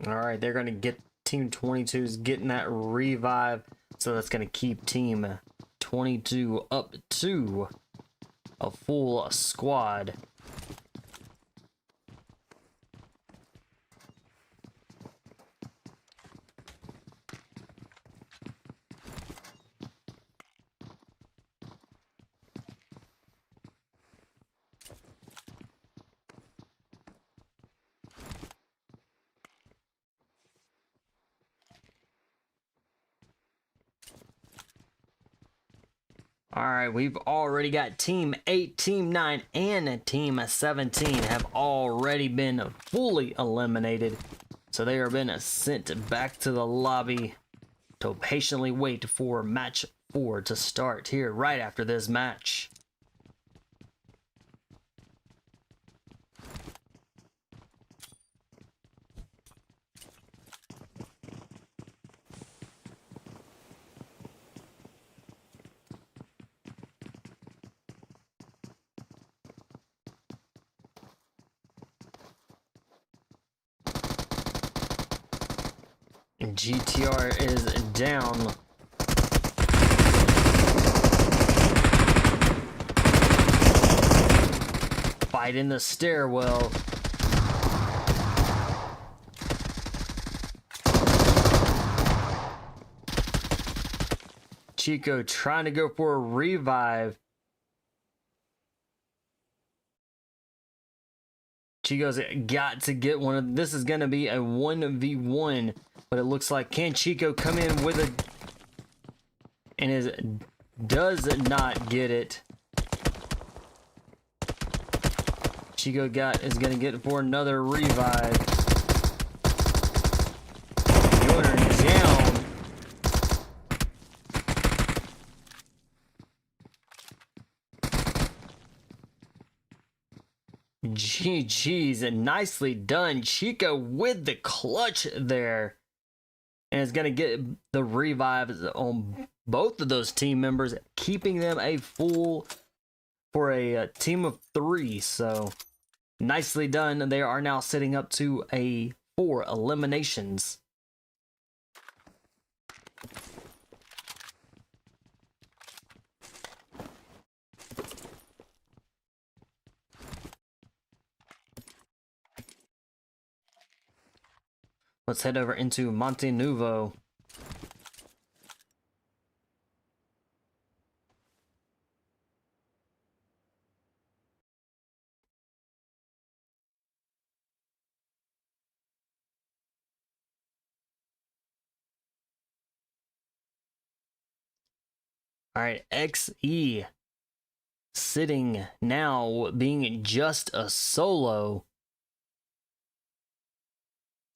All right, they're going to get Team 22's getting that revive. So that's going to keep Team 22 up to a full squad. Alright, we've already got Team 8, Team 9, and Team 17 have already been fully eliminated. So they are being sent back to the lobby to patiently wait for match 4 to start here right after this match. And GTR is down. Fight in the stairwell. Chico trying to go for a revive. Chico's got to get one of this. Is going to be a 1v1, but it looks like can Chico come in with a and does not get it. Chico is going to get for another revive. Jordan down. GG's, and nicely done. Chico with the clutch there. And is going to get the revives on both of those team members, keeping them a full for a team of 3. So nicely done. They are now sitting up to a 4 eliminations. Let's head over into Monte Nuevo. All right, XE sitting now being just a solo.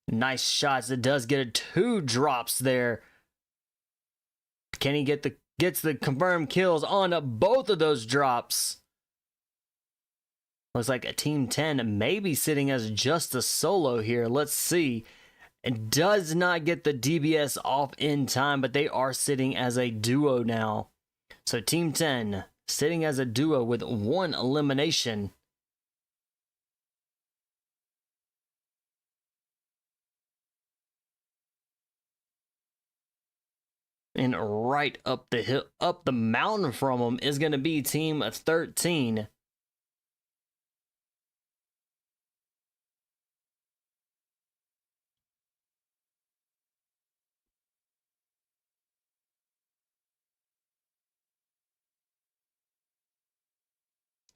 Nice shots. It does get 2 drops there. Can he gets the confirmed kills on both of those drops? Looks like a Team 10 maybe sitting as just a solo here. Let's see. It does not get the DBS off in time, but they are sitting as a duo now. So Team 10 sitting as a duo with 1 elimination. And right up the hill, up the mountain from them is going to be Team 13.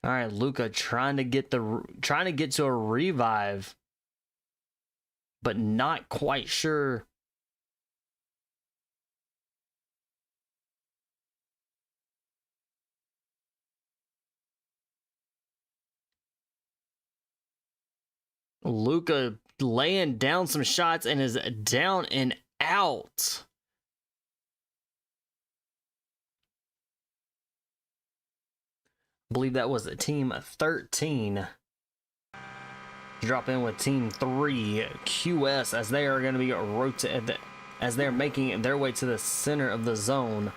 All right, Luca trying to get to a revive, but not quite sure. Luca laying down some shots and is down and out. I believe that was Team 13. Drop in with Team 3, QS, as they are going to be rotated as they're making their way to the center of the zone.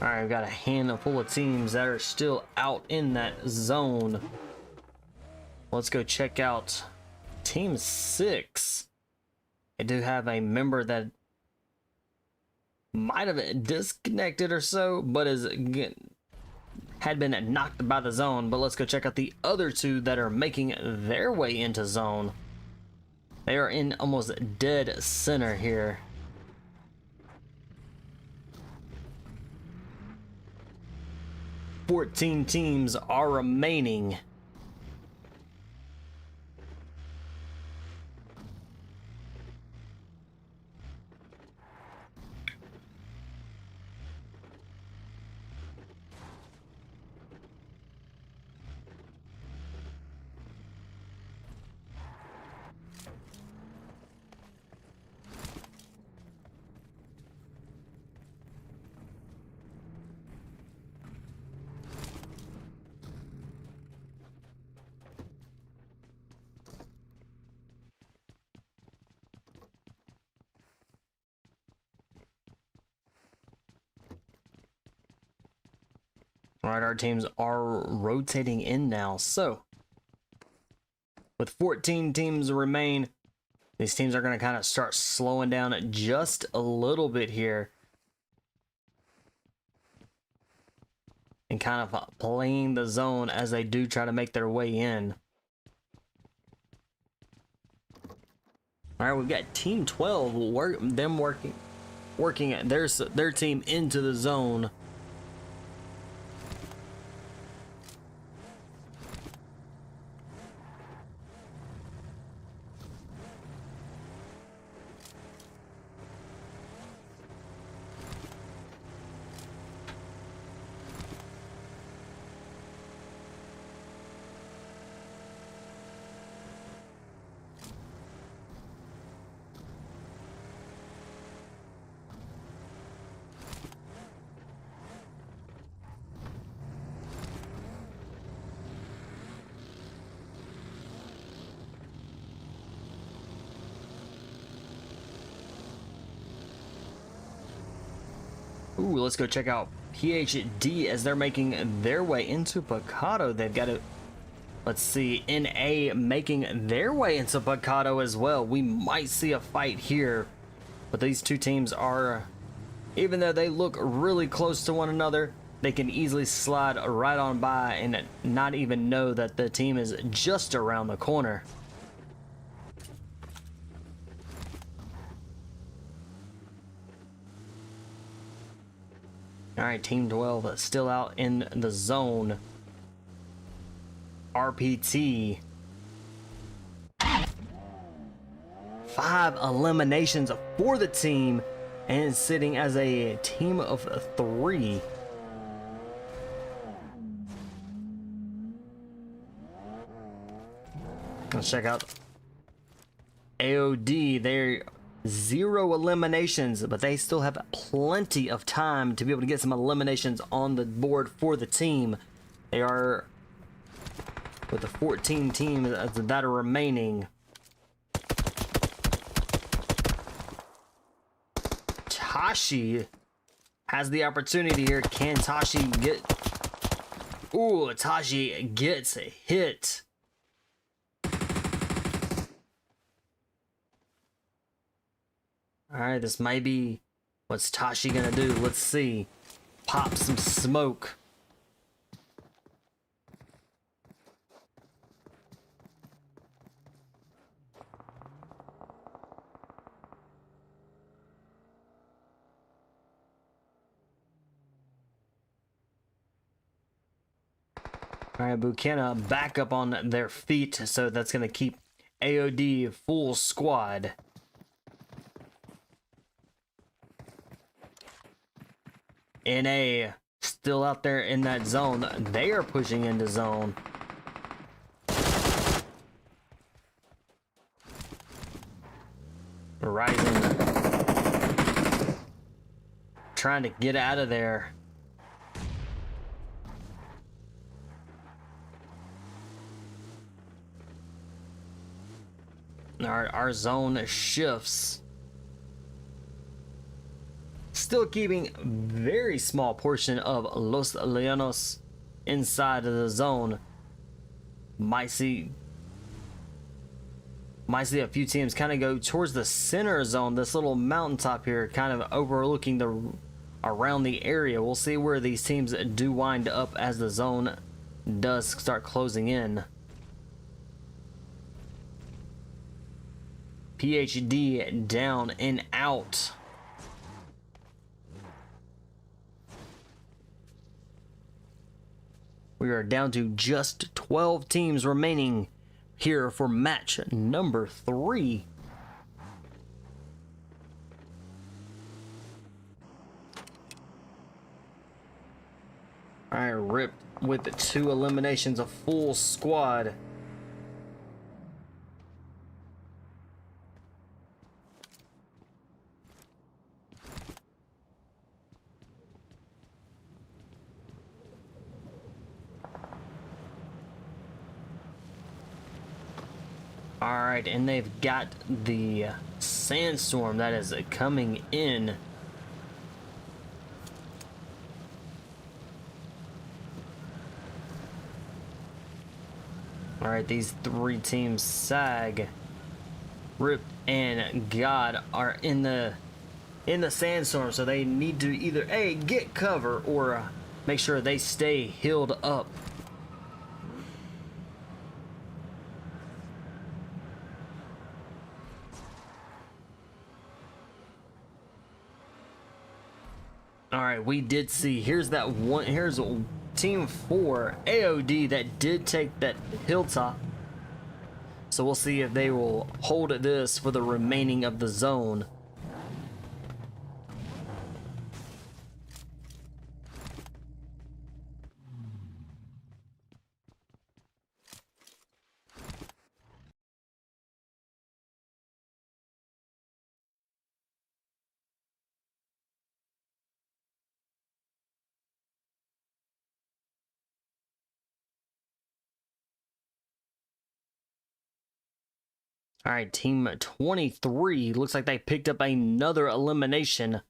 All right, we've got a handful of teams that are still out in that zone. Let's go check out Team 6. I do have a member that might have disconnected or so, but had been knocked by the zone. But let's go check out the other 2 that are making their way into zone. They are in almost dead center here. 14 teams are remaining. All right, our teams are rotating in now. So, with 14 teams remain, these teams are going to kind of start slowing down just a little bit here. And kind of playing the zone as they do try to make their way in. All right, we've got Team 12 working their team into the zone. Ooh, let's go check out PHD as they're making their way into Pahadi. They've got to, let's see, NA making their way into Pahadi as well. We might see a fight here, but these two teams are, even though they look really close to one another, they can easily slide right on by and not even know that the team is just around the corner. All right, Team 12 still out in the zone. RPT. 5 eliminations for the team and sitting as a team of 3. Let's check out AOD. They're 0 eliminations, but they still have plenty of time to be able to get some eliminations on the board for the team. They are with the 14 teams that are remaining. Tashi has the opportunity here. Can Tashi get... Ooh, Tashi gets a hit. Alright, this might be... What's Tashi gonna do? Let's see. Pop some smoke. Alright, Buchanan back up on their feet, so that's gonna keep AOD full squad. NA still out there in that zone. They are pushing into zone. Rising. Trying to get out of there. Our zone shifts. Still keeping very small portion of Los Leonos inside of the zone. Might see a few teams kind of go towards the center zone, this little mountaintop here, kind of overlooking the around the area. We'll see where these teams do wind up as the zone does start closing in. PHD down and out. We are down to just 12 teams remaining here for match number 3. Alright, ripped with 2 eliminations, a full squad. Alright, and they've got the sandstorm that is coming in. Alright, these 3 teams, SAG, RIP, and God, are in the sandstorm, so they need to either A, get cover, or make sure they stay healed up. Alright, we did see, here's team 4, AOD, that did take that hilltop. So we'll see if they will hold this for the remaining of the zone. All right, team 23, looks like they picked up another elimination.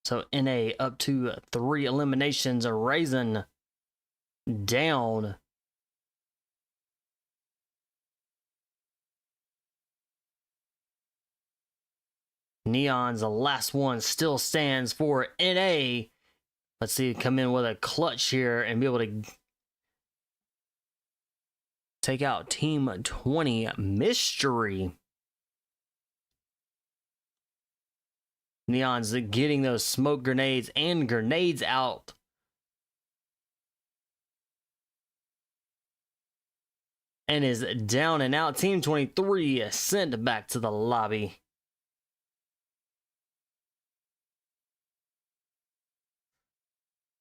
So NA up to 3 eliminations, Raisin down. Neon's the last one, still stands for NA. Let's see, come in with a clutch here and be able to take out team 20, Mystery. Neon's getting those smoke grenades and grenades out. And is down and out. Team 23 sent back to the lobby.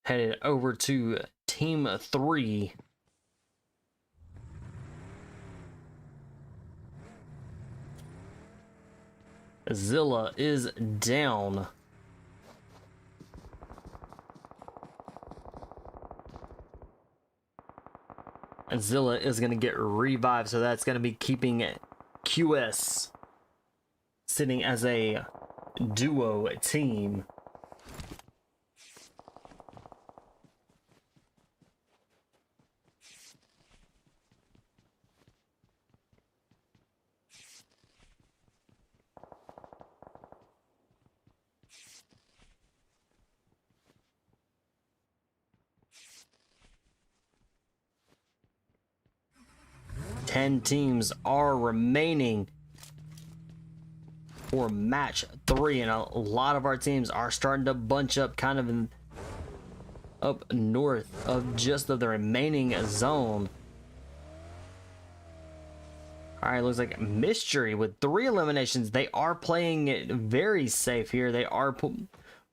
Headed over to team 3. Zilla is down. Zilla is going to get revived, so that's going to be keeping QS sitting as a duo team. Ten teams are remaining for match 3, and a lot of our teams are starting to bunch up kind of up north of just of the remaining zone. All right, looks like Mystery with 3 eliminations. They are playing it very safe here. They are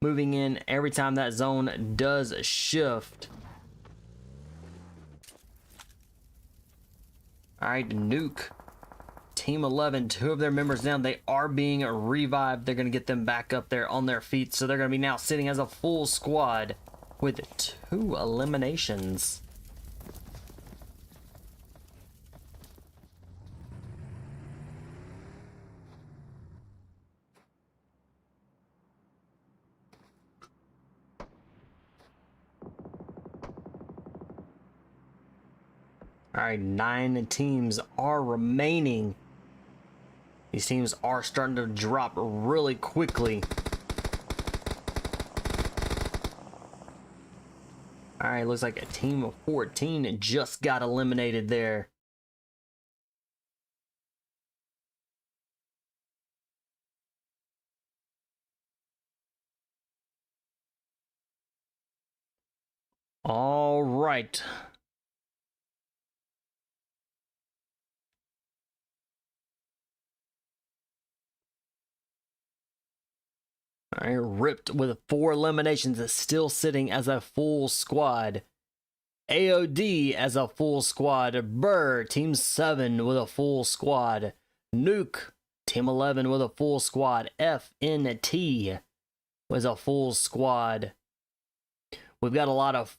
moving in every time that zone does shift. All right, Nuke, team 11, 2 of their members down. They are being revived. They're going to get them back up there on their feet. So they're going to be now sitting as a full squad with 2 eliminations. All right, 9 teams are remaining. These teams are starting to drop really quickly. All right, looks like a team of 14 just got eliminated there. All right. All right, Ripped with 4 eliminations is still sitting as a full squad. AOD as a full squad. Burr, Team 7 with a full squad. Nuke, Team 11 with a full squad. FNT was a full squad. We've got a lot of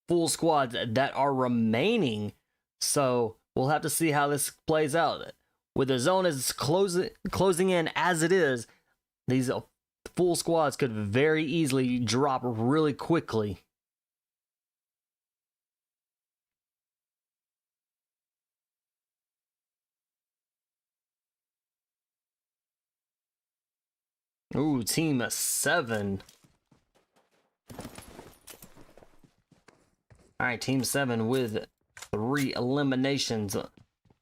full squads that are remaining, so we'll have to see how this plays out. With the zone is closing in as it is, these full squads could very easily drop really quickly. Ooh, Team 7. Alright, Team 7 with 3 eliminations.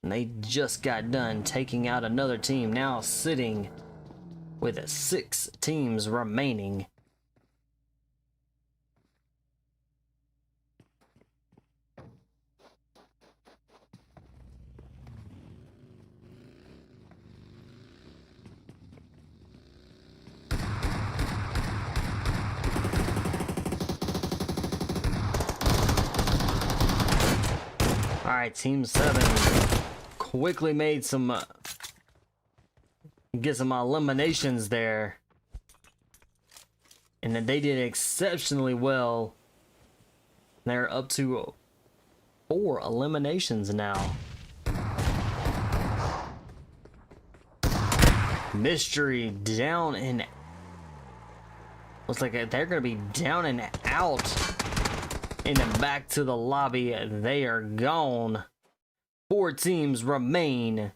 And they just got done taking out another team, now sitting with 6 teams remaining. Alright, Team 7 quickly made some get some eliminations there, and then they did exceptionally well. They're up to 4 eliminations now. Mystery down and looks like they're gonna be down and out, and then back to the lobby. They are gone. 4 teams remain.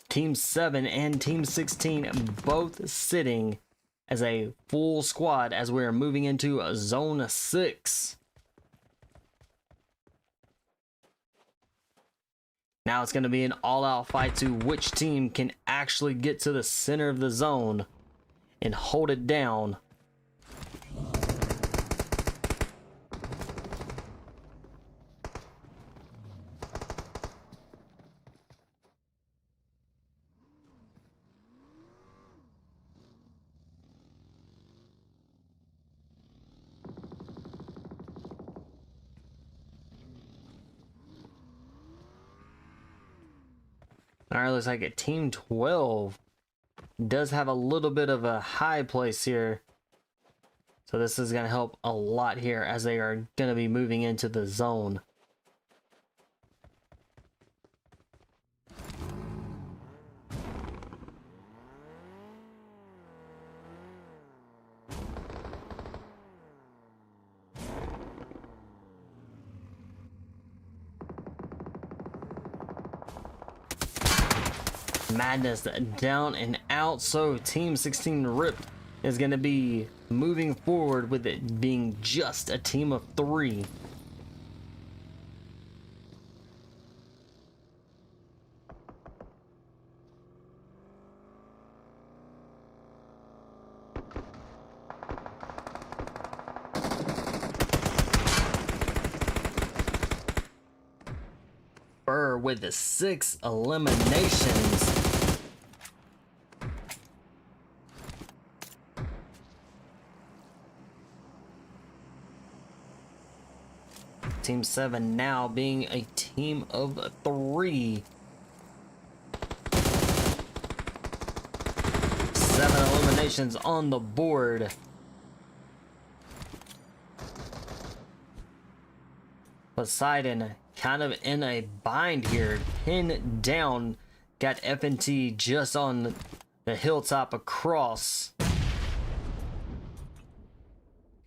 Team 7 and Team 16 both sitting as a full squad as we're moving into Zone 6. Now it's going to be an all-out fight to which team can actually get to the center of the zone and hold it down. Alright, looks like a Team 12 does have a little bit of a high place here. So this is going to help a lot here as they are going to be moving into the zone. Madness down and out, so Team 16 Ripped is going to be moving forward with it being just a team of 3. Burr with the 6 eliminations. Team 7 now being a team of 3. 7 eliminations on the board. Poseidon kind of in a bind here, pinned down, got FNT just on the hilltop across.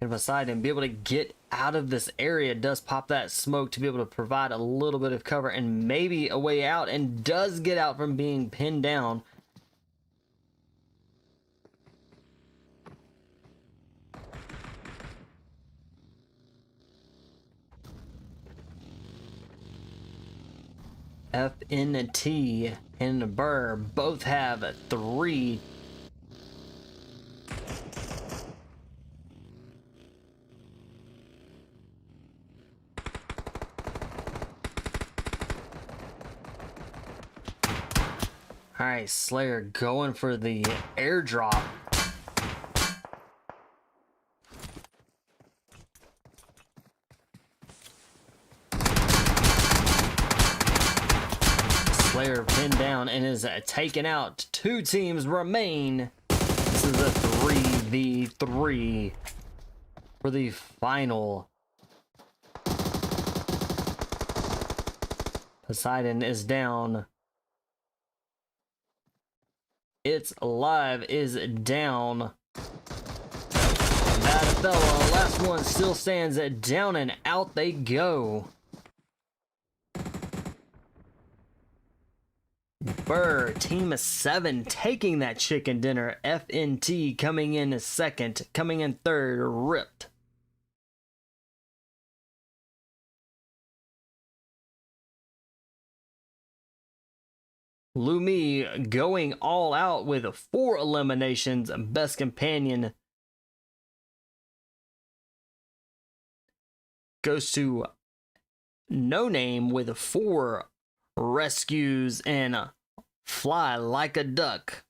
Can Poseidon be able to get out of this area? Does pop that smoke to be able to provide a little bit of cover and maybe a way out, and does get out from being pinned down. FNT and Burr both have 3. All right, Slayer going for the airdrop. Slayer pinned down and is taken out. 2 teams remain. This is a 3v3 for the final. Poseidon is down. It's Alive is down. Bad fella, last one still stands. Down and out they go. Burr, team of 7 taking that chicken dinner. FNT coming in second, coming in third, Ripped. Lumi going all out with 4 eliminations. Best companion goes to No Name with 4 rescues and Fly Like a Duck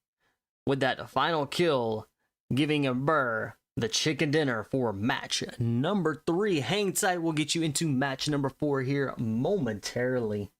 with that final kill, giving a Burr the chicken dinner for match number 3. Hang tight, we'll get you into match number 4 here momentarily.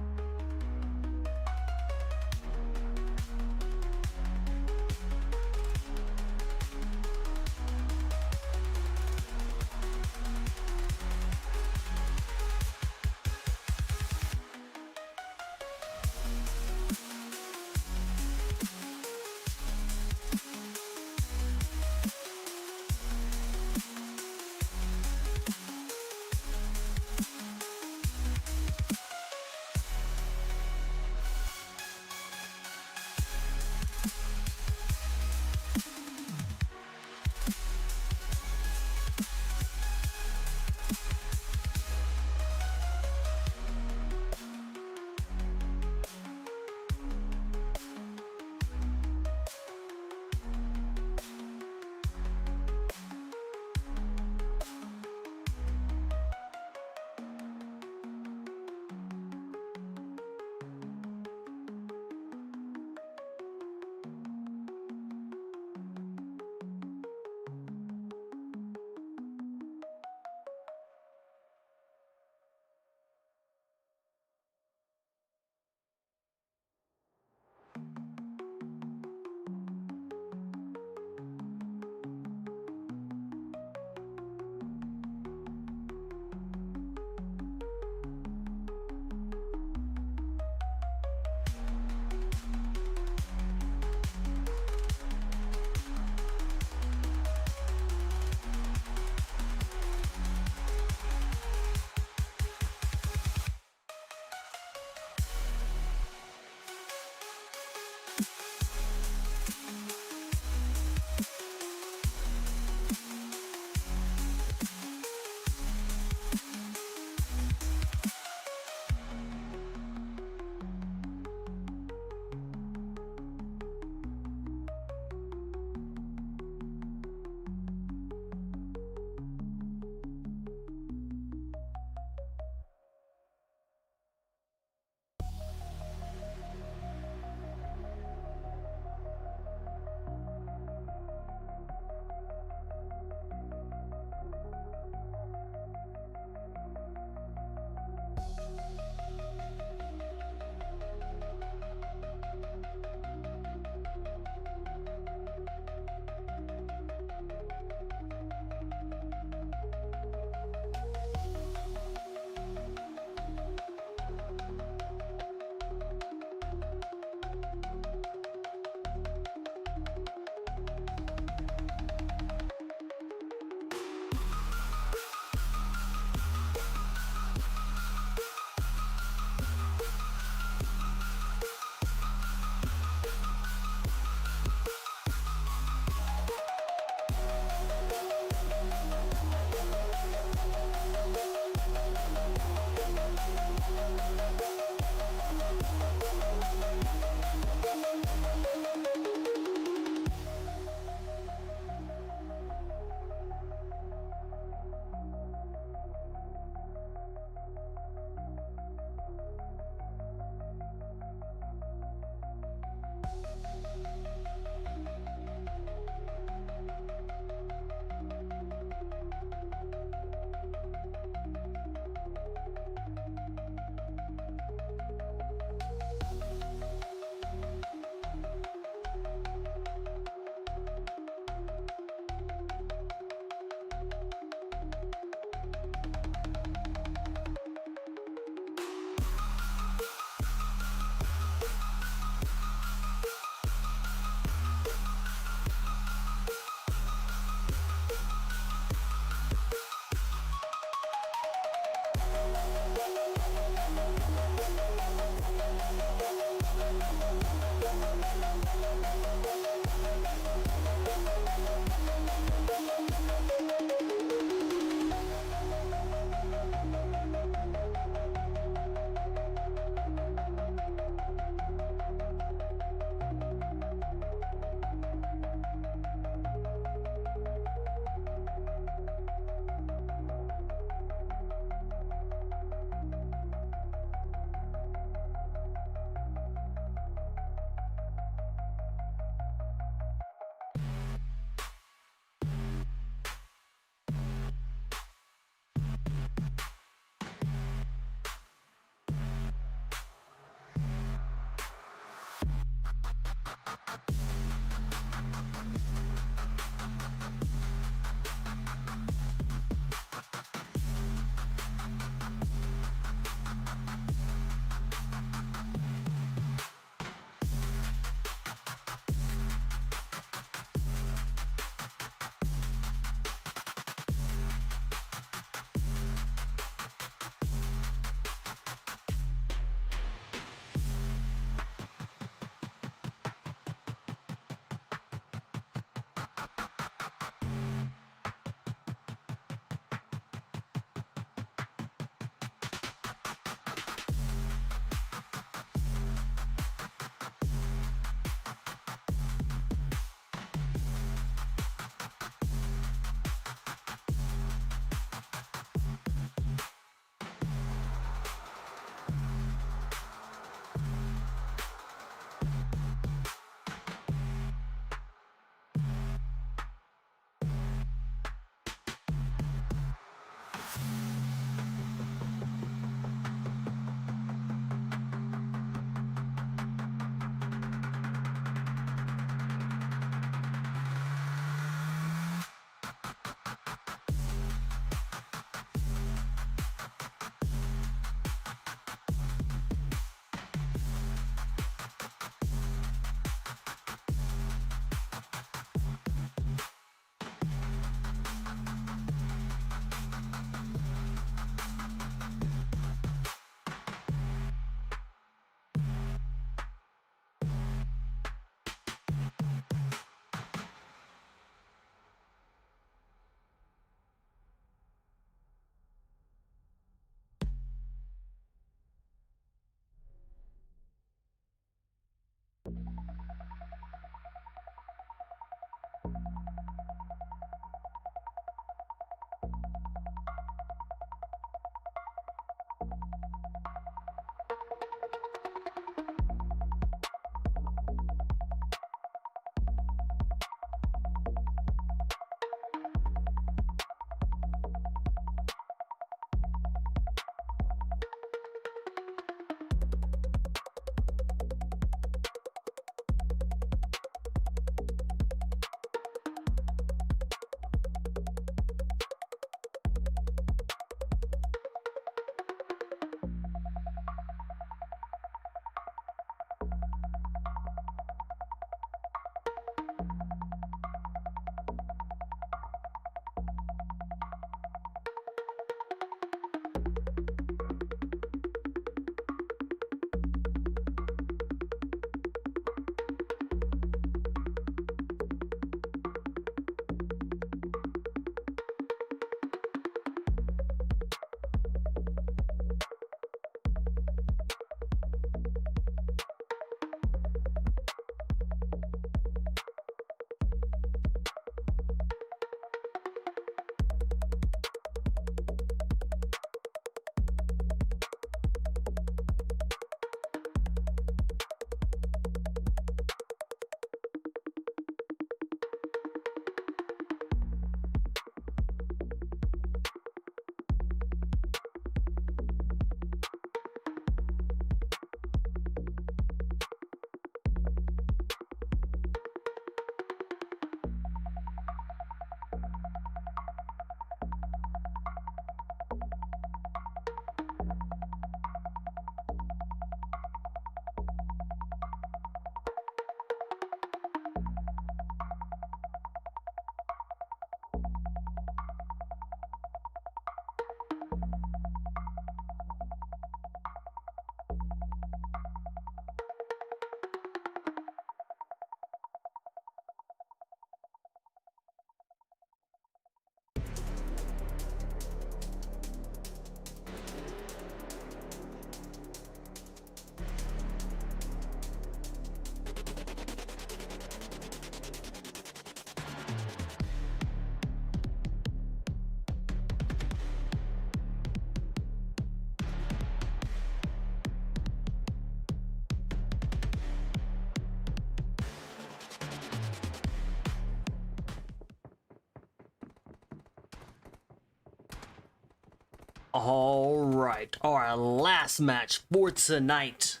All right, our last match for tonight.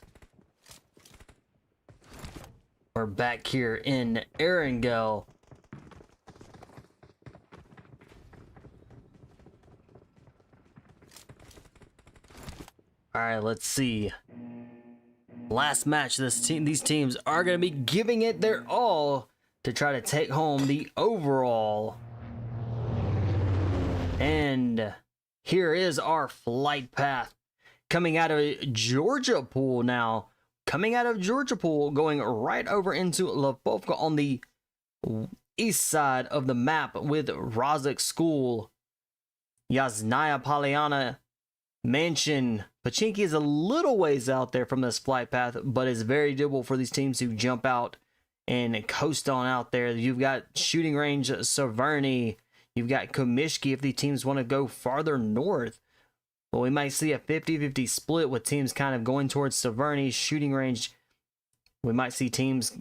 We're back here in Erangel. All right, let's see. Last match, these teams are going to be giving it their all to try to take home the overall. And here is our flight path coming out of Georgia Pool now. Coming out of Georgia Pool, going right over into Lvovka on the east side of the map with Rozhok School, Yasnaya Polyana Mansion. Pachinki is a little ways out there from this flight path, but it's very doable for these teams to jump out and coast on out there. You've got shooting range Severny. You've got Komishki if the teams want to go farther north. Well, we might see a 50-50 split with teams kind of going towards Severny's shooting range. We might see teams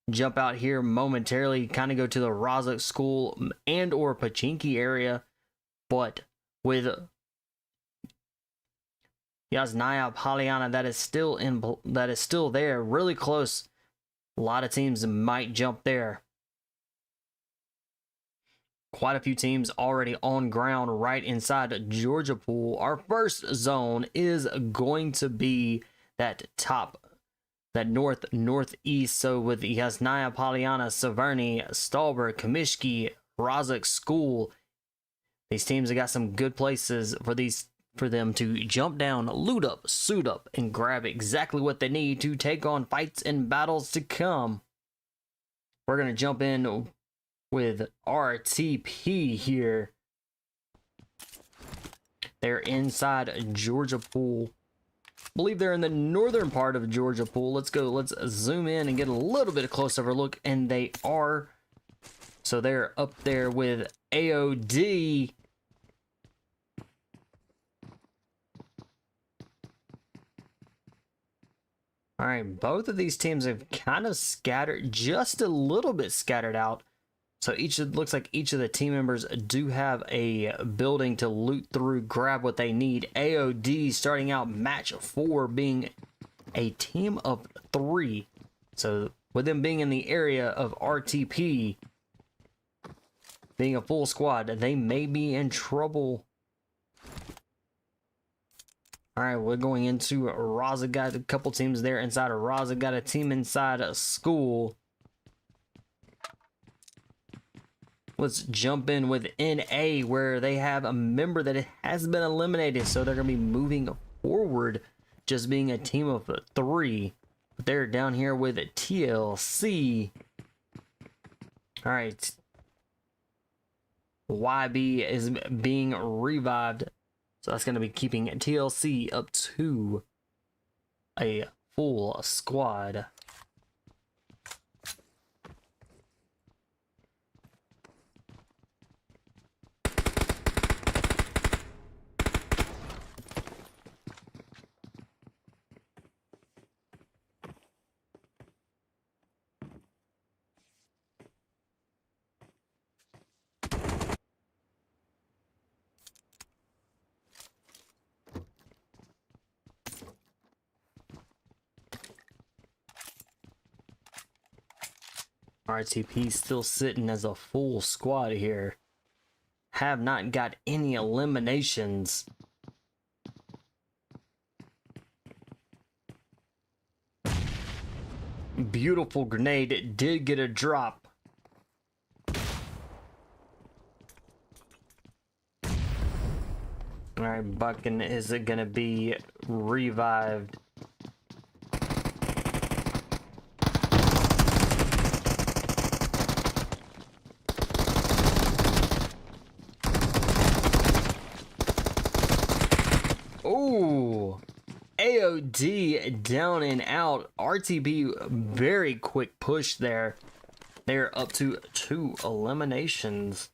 jump out here momentarily, kind of go to the Rozhok School and or Pachinki area. But with Yasnaya Polyana, that is still there, really close. A lot of teams might jump there. Quite a few teams already on ground right inside Georgia Pool. Our first zone is going to be that northeast. So with Yasnaya Polyana, Severny, Stalber, Komishki, Rozhok School, these teams have got some good places for them to jump down, loot up, suit up, and grab exactly what they need to take on fights and battles to come. We're gonna jump in with RTP here. They're inside Georgia Pool. I believe they're in the northern part of Georgia Pool. Let's zoom in and get a little bit closer look, and they are. So they're up there with AOD. All right, both of these teams have kind of scattered, just a little bit scattered out. So looks like each of the team members do have a building to loot through, grab what they need. AOD starting out match 4 being a team of 3. So with them being in the area of RTP, being a full squad, they may be in trouble. All right, we're going into Rozhok. Got a couple teams there inside of Rozhok. Got a team inside a school. Let's jump in with NA, where they have a member that has been eliminated, so they're going to be moving forward, just being a team of 3. But they're down here with TLC. All right. YB is being revived, so that's going to be keeping TLC up to a full squad. RTP still sitting as a full squad here. Have not got any eliminations. Beautiful grenade. It did get a drop. Alright, Buckin is it gonna be revived? Oh, AOD down and out. RTP very quick push there. They're up to 2 eliminations.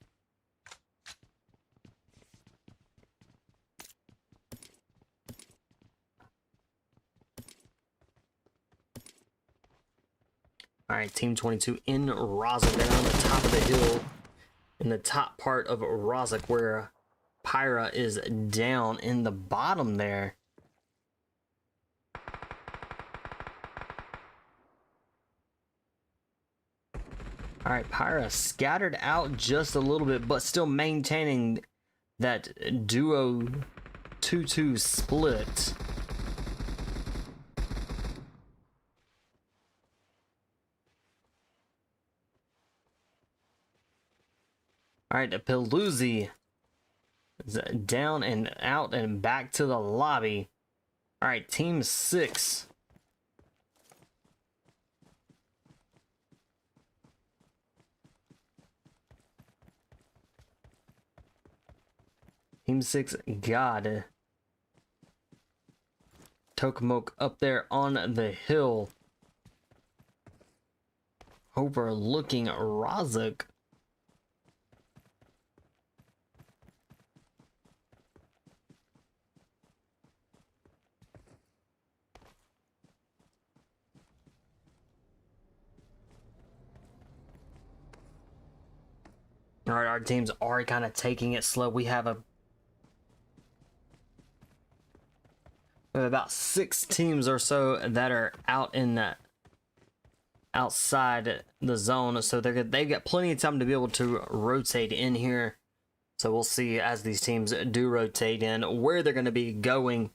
All right, Team 22 in Rozhok. They're on the top of the hill, in the top part of Rozhok, where Phyra is down in the bottom there. All right, Phyra scattered out just a little bit, but still maintaining that duo 2-2 split. All right, Paluzzi is down and out and back to the lobby. All right, team 6. Team 6 God. Tokamok up there on the hill, overlooking Razak. All right, our teams are kind of taking it slow. We have about 6 teams or so that are out in that outside the zone, so they've got plenty of time to be able to rotate in here. So we'll see as these teams do rotate in where they're going to be going.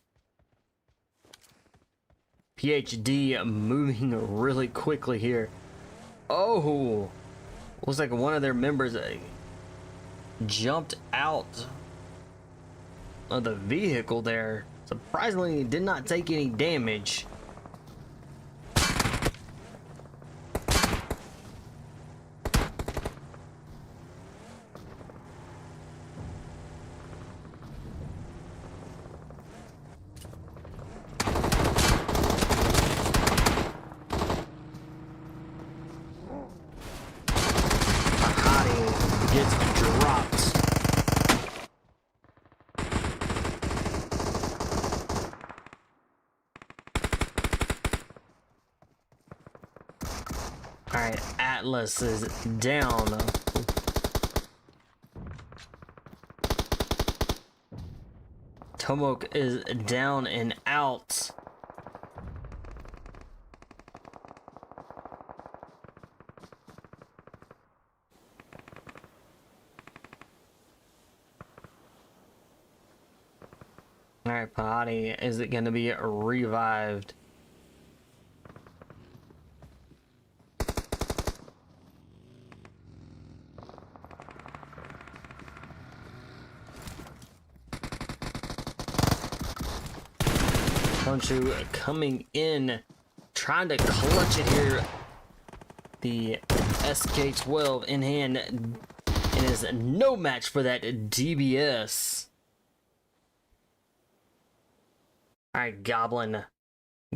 PHD moving really quickly here. Oh, looks like one of their members jumped out of the vehicle there. Surprisingly, did not take any damage. Pahadi gets dropped. Alright, Atlas is down. Tomok is down and out. Alright, Pahadi, is it going to be revived? Honshu coming in, trying to clutch it here. The SK-12 in hand, and is no match for that DBS. Alright, Goblin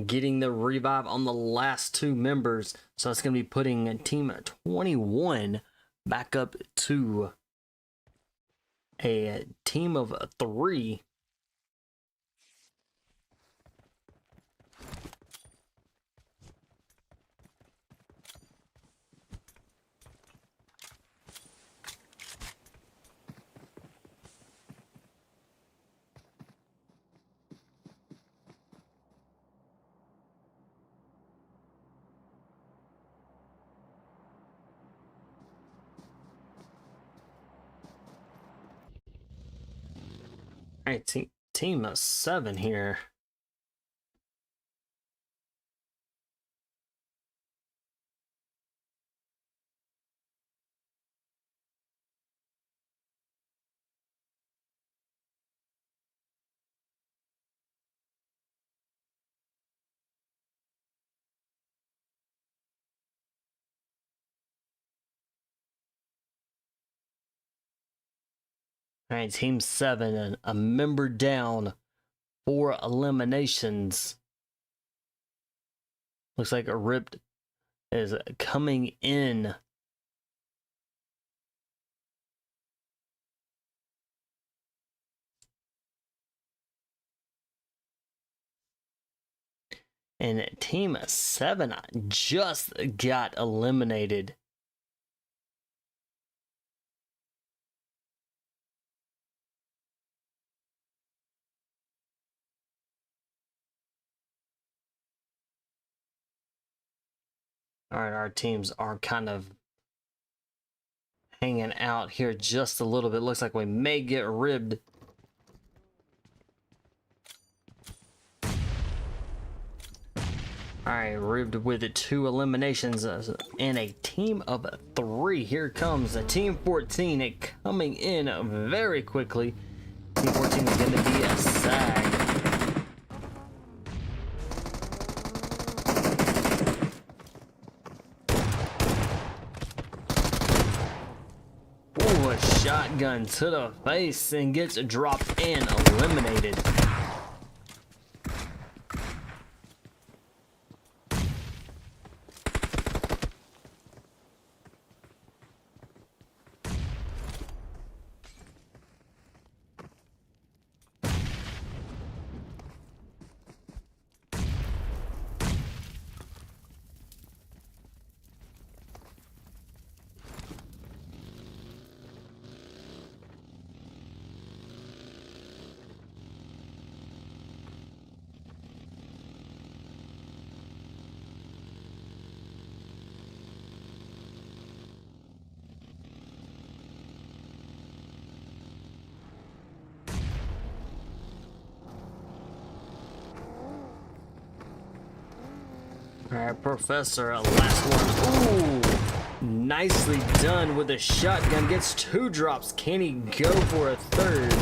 getting the revive on the last 2 members. So it's going to be putting team 21 back up to a team of 3. All right, team of 7 here. All right, team 7, and a member down, 4 eliminations. Looks like a Ripped is coming in. And team 7 just got eliminated. All right, our teams are kind of hanging out here just a little bit. Looks like we may get ribbed. All right, ribbed with 2 eliminations and a team of 3. Here comes Team 14 coming in very quickly. Team 14 is going to be a SAG. Ooh, a shotgun to the face and gets dropped and eliminated. All right, Professor, last one. Ooh, nicely done with a shotgun. Gets 2 drops. Can he go for a 3rd?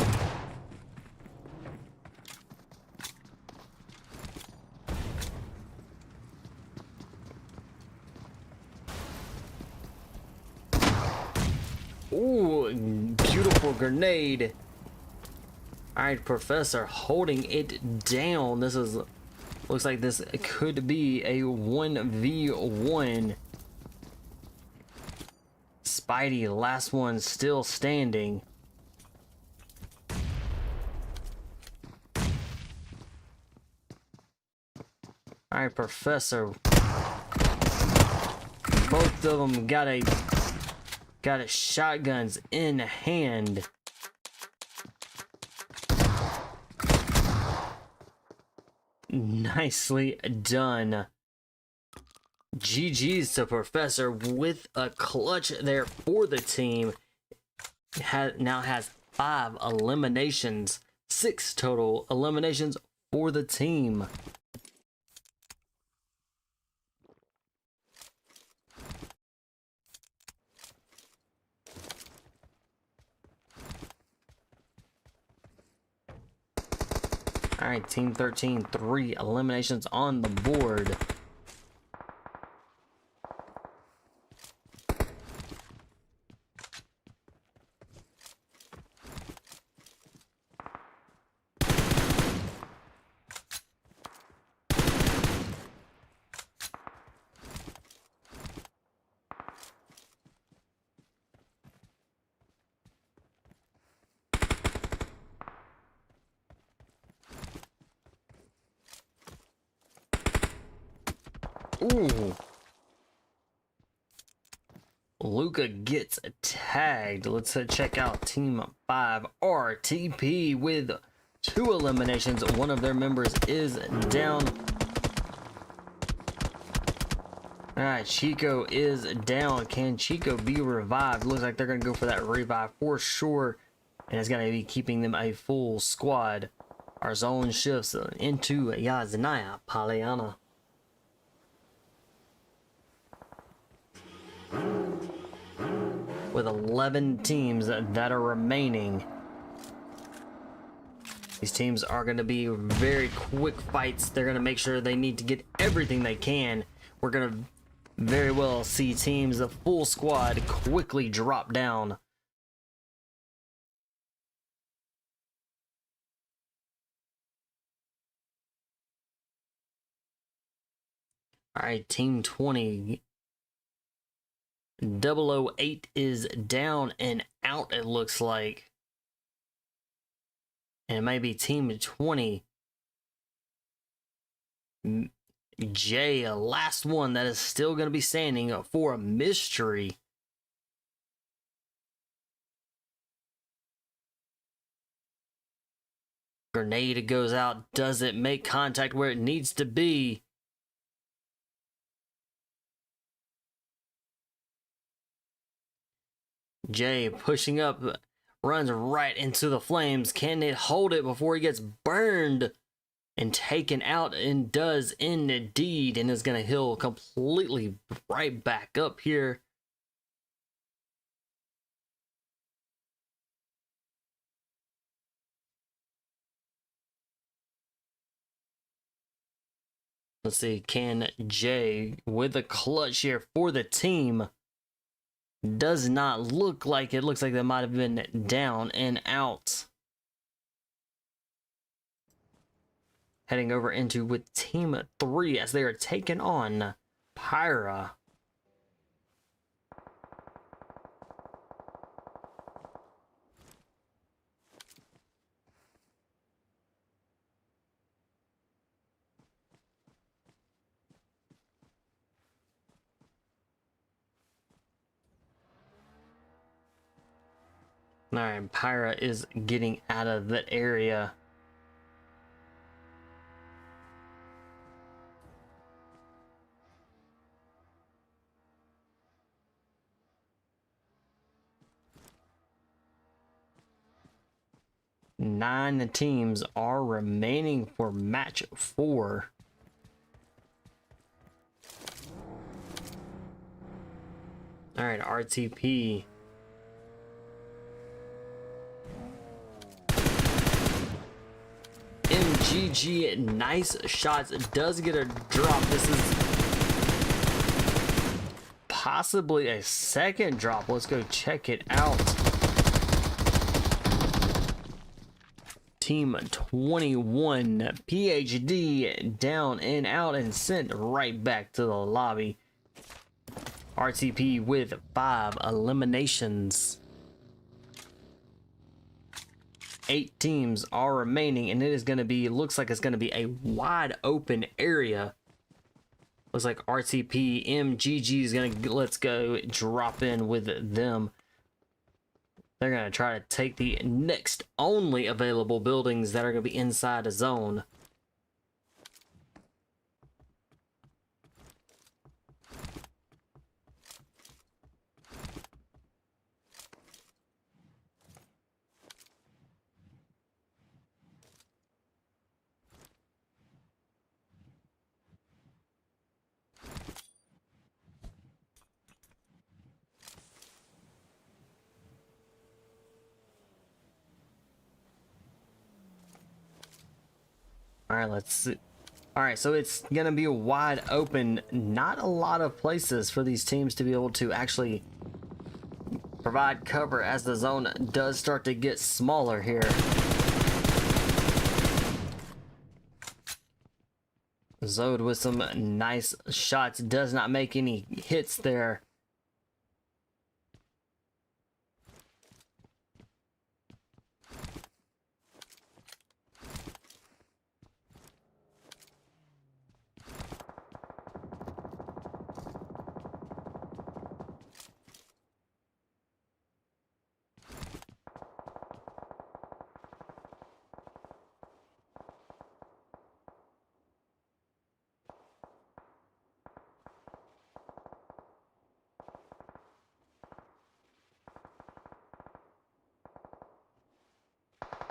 Ooh, beautiful grenade. All right, Professor holding it down. This is... Looks like this could be a 1v1. Spidey, last one still standing. Alright, Professor. Both of them got a shotguns in hand. Nicely done. GG's to Professor with a clutch there for the team. Now has 5 eliminations, 6 total eliminations for the team. All right, Team 13, 3 eliminations on the board. Ooh. Luca gets tagged. Let's check out Team 5 RTP with 2 eliminations. One of their members is down. Alright, Chico is down. Can Chico be revived? Looks like they're going to go for that revive for sure. And it's going to be keeping them a full squad. Our zone shifts into Yaznaya Polyana. With 11 teams that are remaining. These teams are going to be very quick fights. They're going to make sure they need to get everything they can. We're going to very well see teams, the full squad, quickly drop down. Alright, Team 20. 008 is down and out, it looks like. And it may be Team 20. J, last one that is still going to be standing for a mystery. Grenade goes out. Does it make contact where it needs to be? Jay pushing up, runs right into the flames. Can it hold it before he gets burned and taken out? And does indeed, and is going to heal completely right back up here. Let's see, can Jay with a clutch here for the team? Does not look like it. Looks like they might have been down and out. Heading over into with team 3 as they are taking on Phyra. Alright, Phyra is getting out of that area. Nine teams are remaining for match 4. Alright, RTP. MGG, nice shots. Does get a drop. This is possibly a second drop. Let's go check it out. Team 21, PHD, down and out and sent right back to the lobby. RTP with 5 eliminations. 8 teams are remaining, and it is going to be, looks like it's going to be a wide open area. Looks like RTP, MGG is going to, let's go drop in with them. They're going to try to take the next only available buildings that are going to be inside a zone. All right, let's see. All right, so it's going to be wide open. Not a lot of places for these teams to be able to actually provide cover as the zone does start to get smaller here. Zode with some nice shots. Does not make any hits there.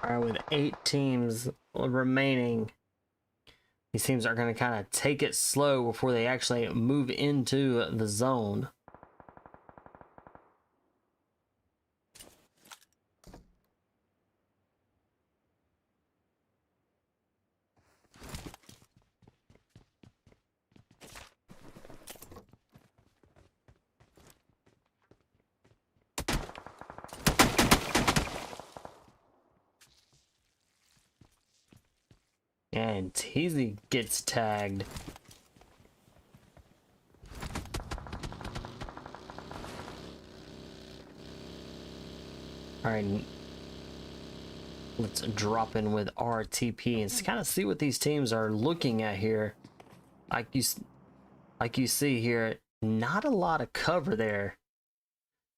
All right, with 8 teams remaining, these teams are going to kind of take it slow before they actually move into the zone. And Teasy gets tagged. All right, let's drop in with RTP and kind of see what these teams are looking at here. Like you see here, not a lot of cover there.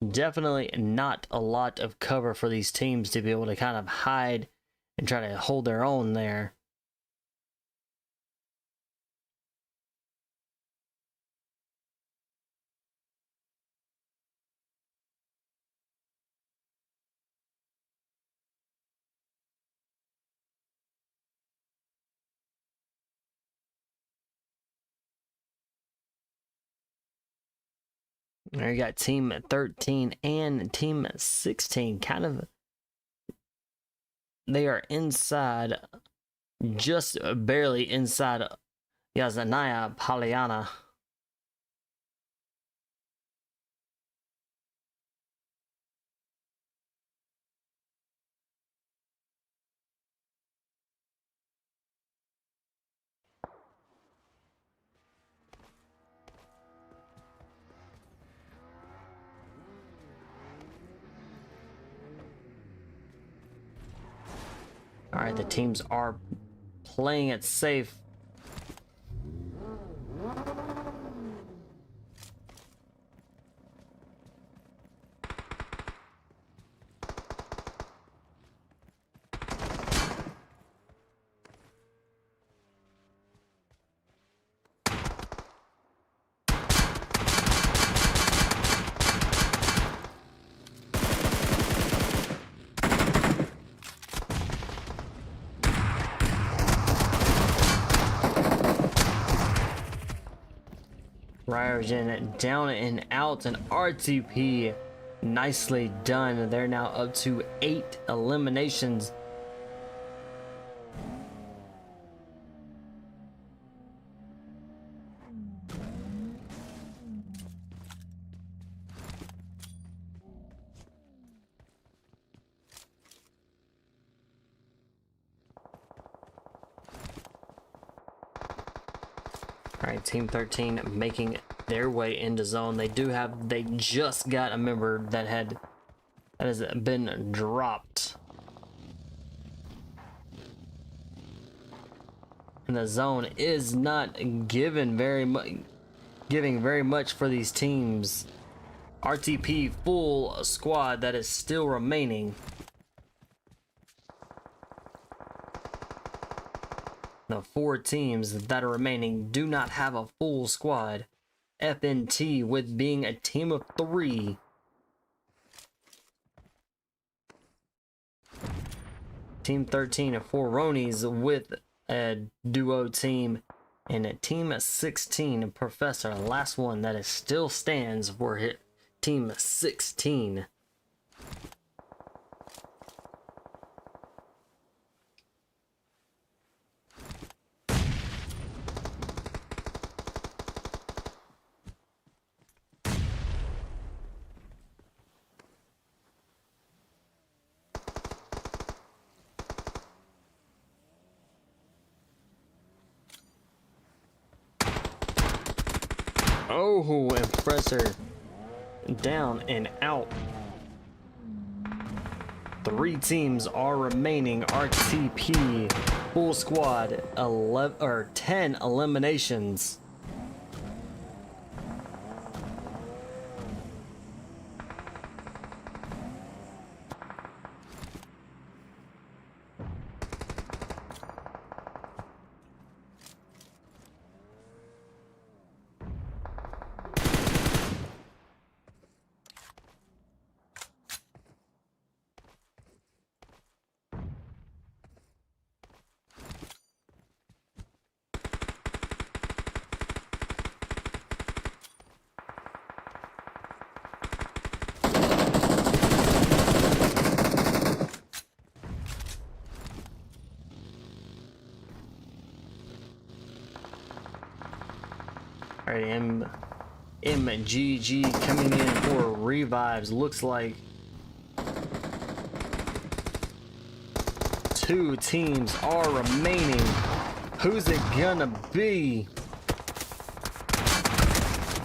Definitely not a lot of cover for these teams to be able to kind of hide and try to hold their own there. There you got Team 13 and Team 16. Kind of, they are inside, just barely inside Yazanaya Polyana. All right, the teams are playing it safe. Ryogen down and out, and RTP nicely done. They're now up to 8 eliminations. All right, Team 13 making their way into zone. They just got a member that has been dropped. And the zone is not giving very much for these teams. RTP full squad that is still remaining. The 4 teams that are remaining do not have a full squad. FNT with being a team of 3. Team 13 for Ronins with a duo team. And a team 16, Professor, last one that is still stands for team 16. Oh, and Professor down and out. 3 teams are remaining. RTP full squad 10 eliminations. Alright, MGG coming in for revives. Looks like 2 teams are remaining. Who's it gonna be?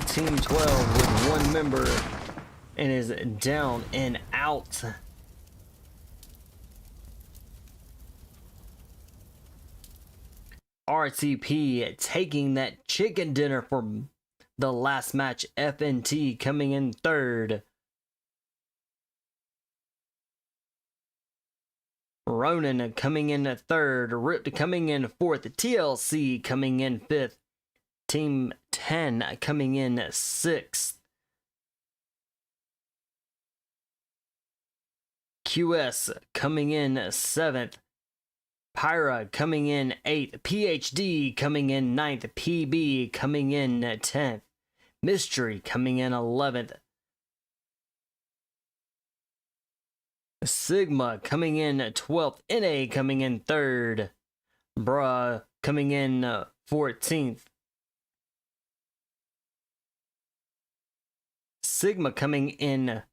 Team 12 with 1 member and is down and out. RTP taking that chicken dinner for the last match. FNT coming in 3rd. Ronin coming in 3rd. Ripped coming in 4th. TLC coming in 5th. Team 10 coming in 6th. QS coming in 7th. Phyra coming in 8th, PhD coming in 9th, PB coming in 10th, Mystery coming in 11th. Sigma coming in 12th. NA coming in 3rd. Bruh coming in 14th. Sigma coming in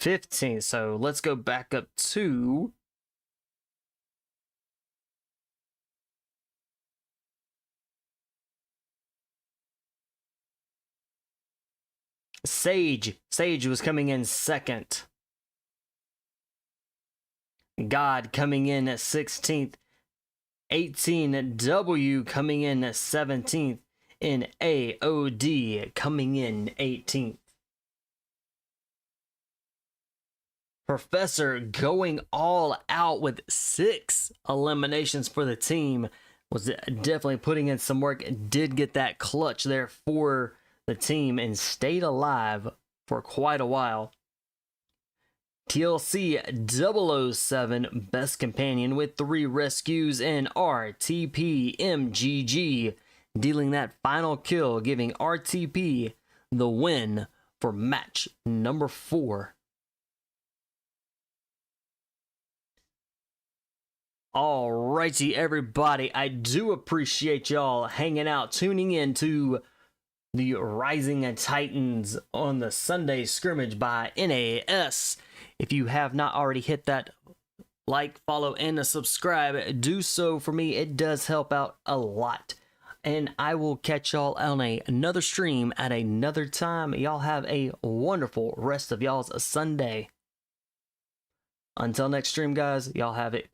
15th. So let's go back up to Sage. Sage was coming in 2nd. God coming in at 16th. 18W coming in at 17th. And AOD coming in 18th. Professor going all out with 6 eliminations for the team. Was definitely putting in some work. Did get that clutch there for the team and stayed alive for quite a while. TLC 007 best companion with 3 rescues, and RTP MGG dealing that final kill, giving RTP the win for match number 4. Alrighty, everybody, I do appreciate y'all hanging out, tuning in to the Rising Titans on the Sunday scrimmage by NAS. If you have not already hit that like, follow, and subscribe, do so for me. It does help out a lot. And I will catch y'all on another stream at another time. Y'all have a wonderful rest of y'all's Sunday. Until next stream, guys, y'all have it.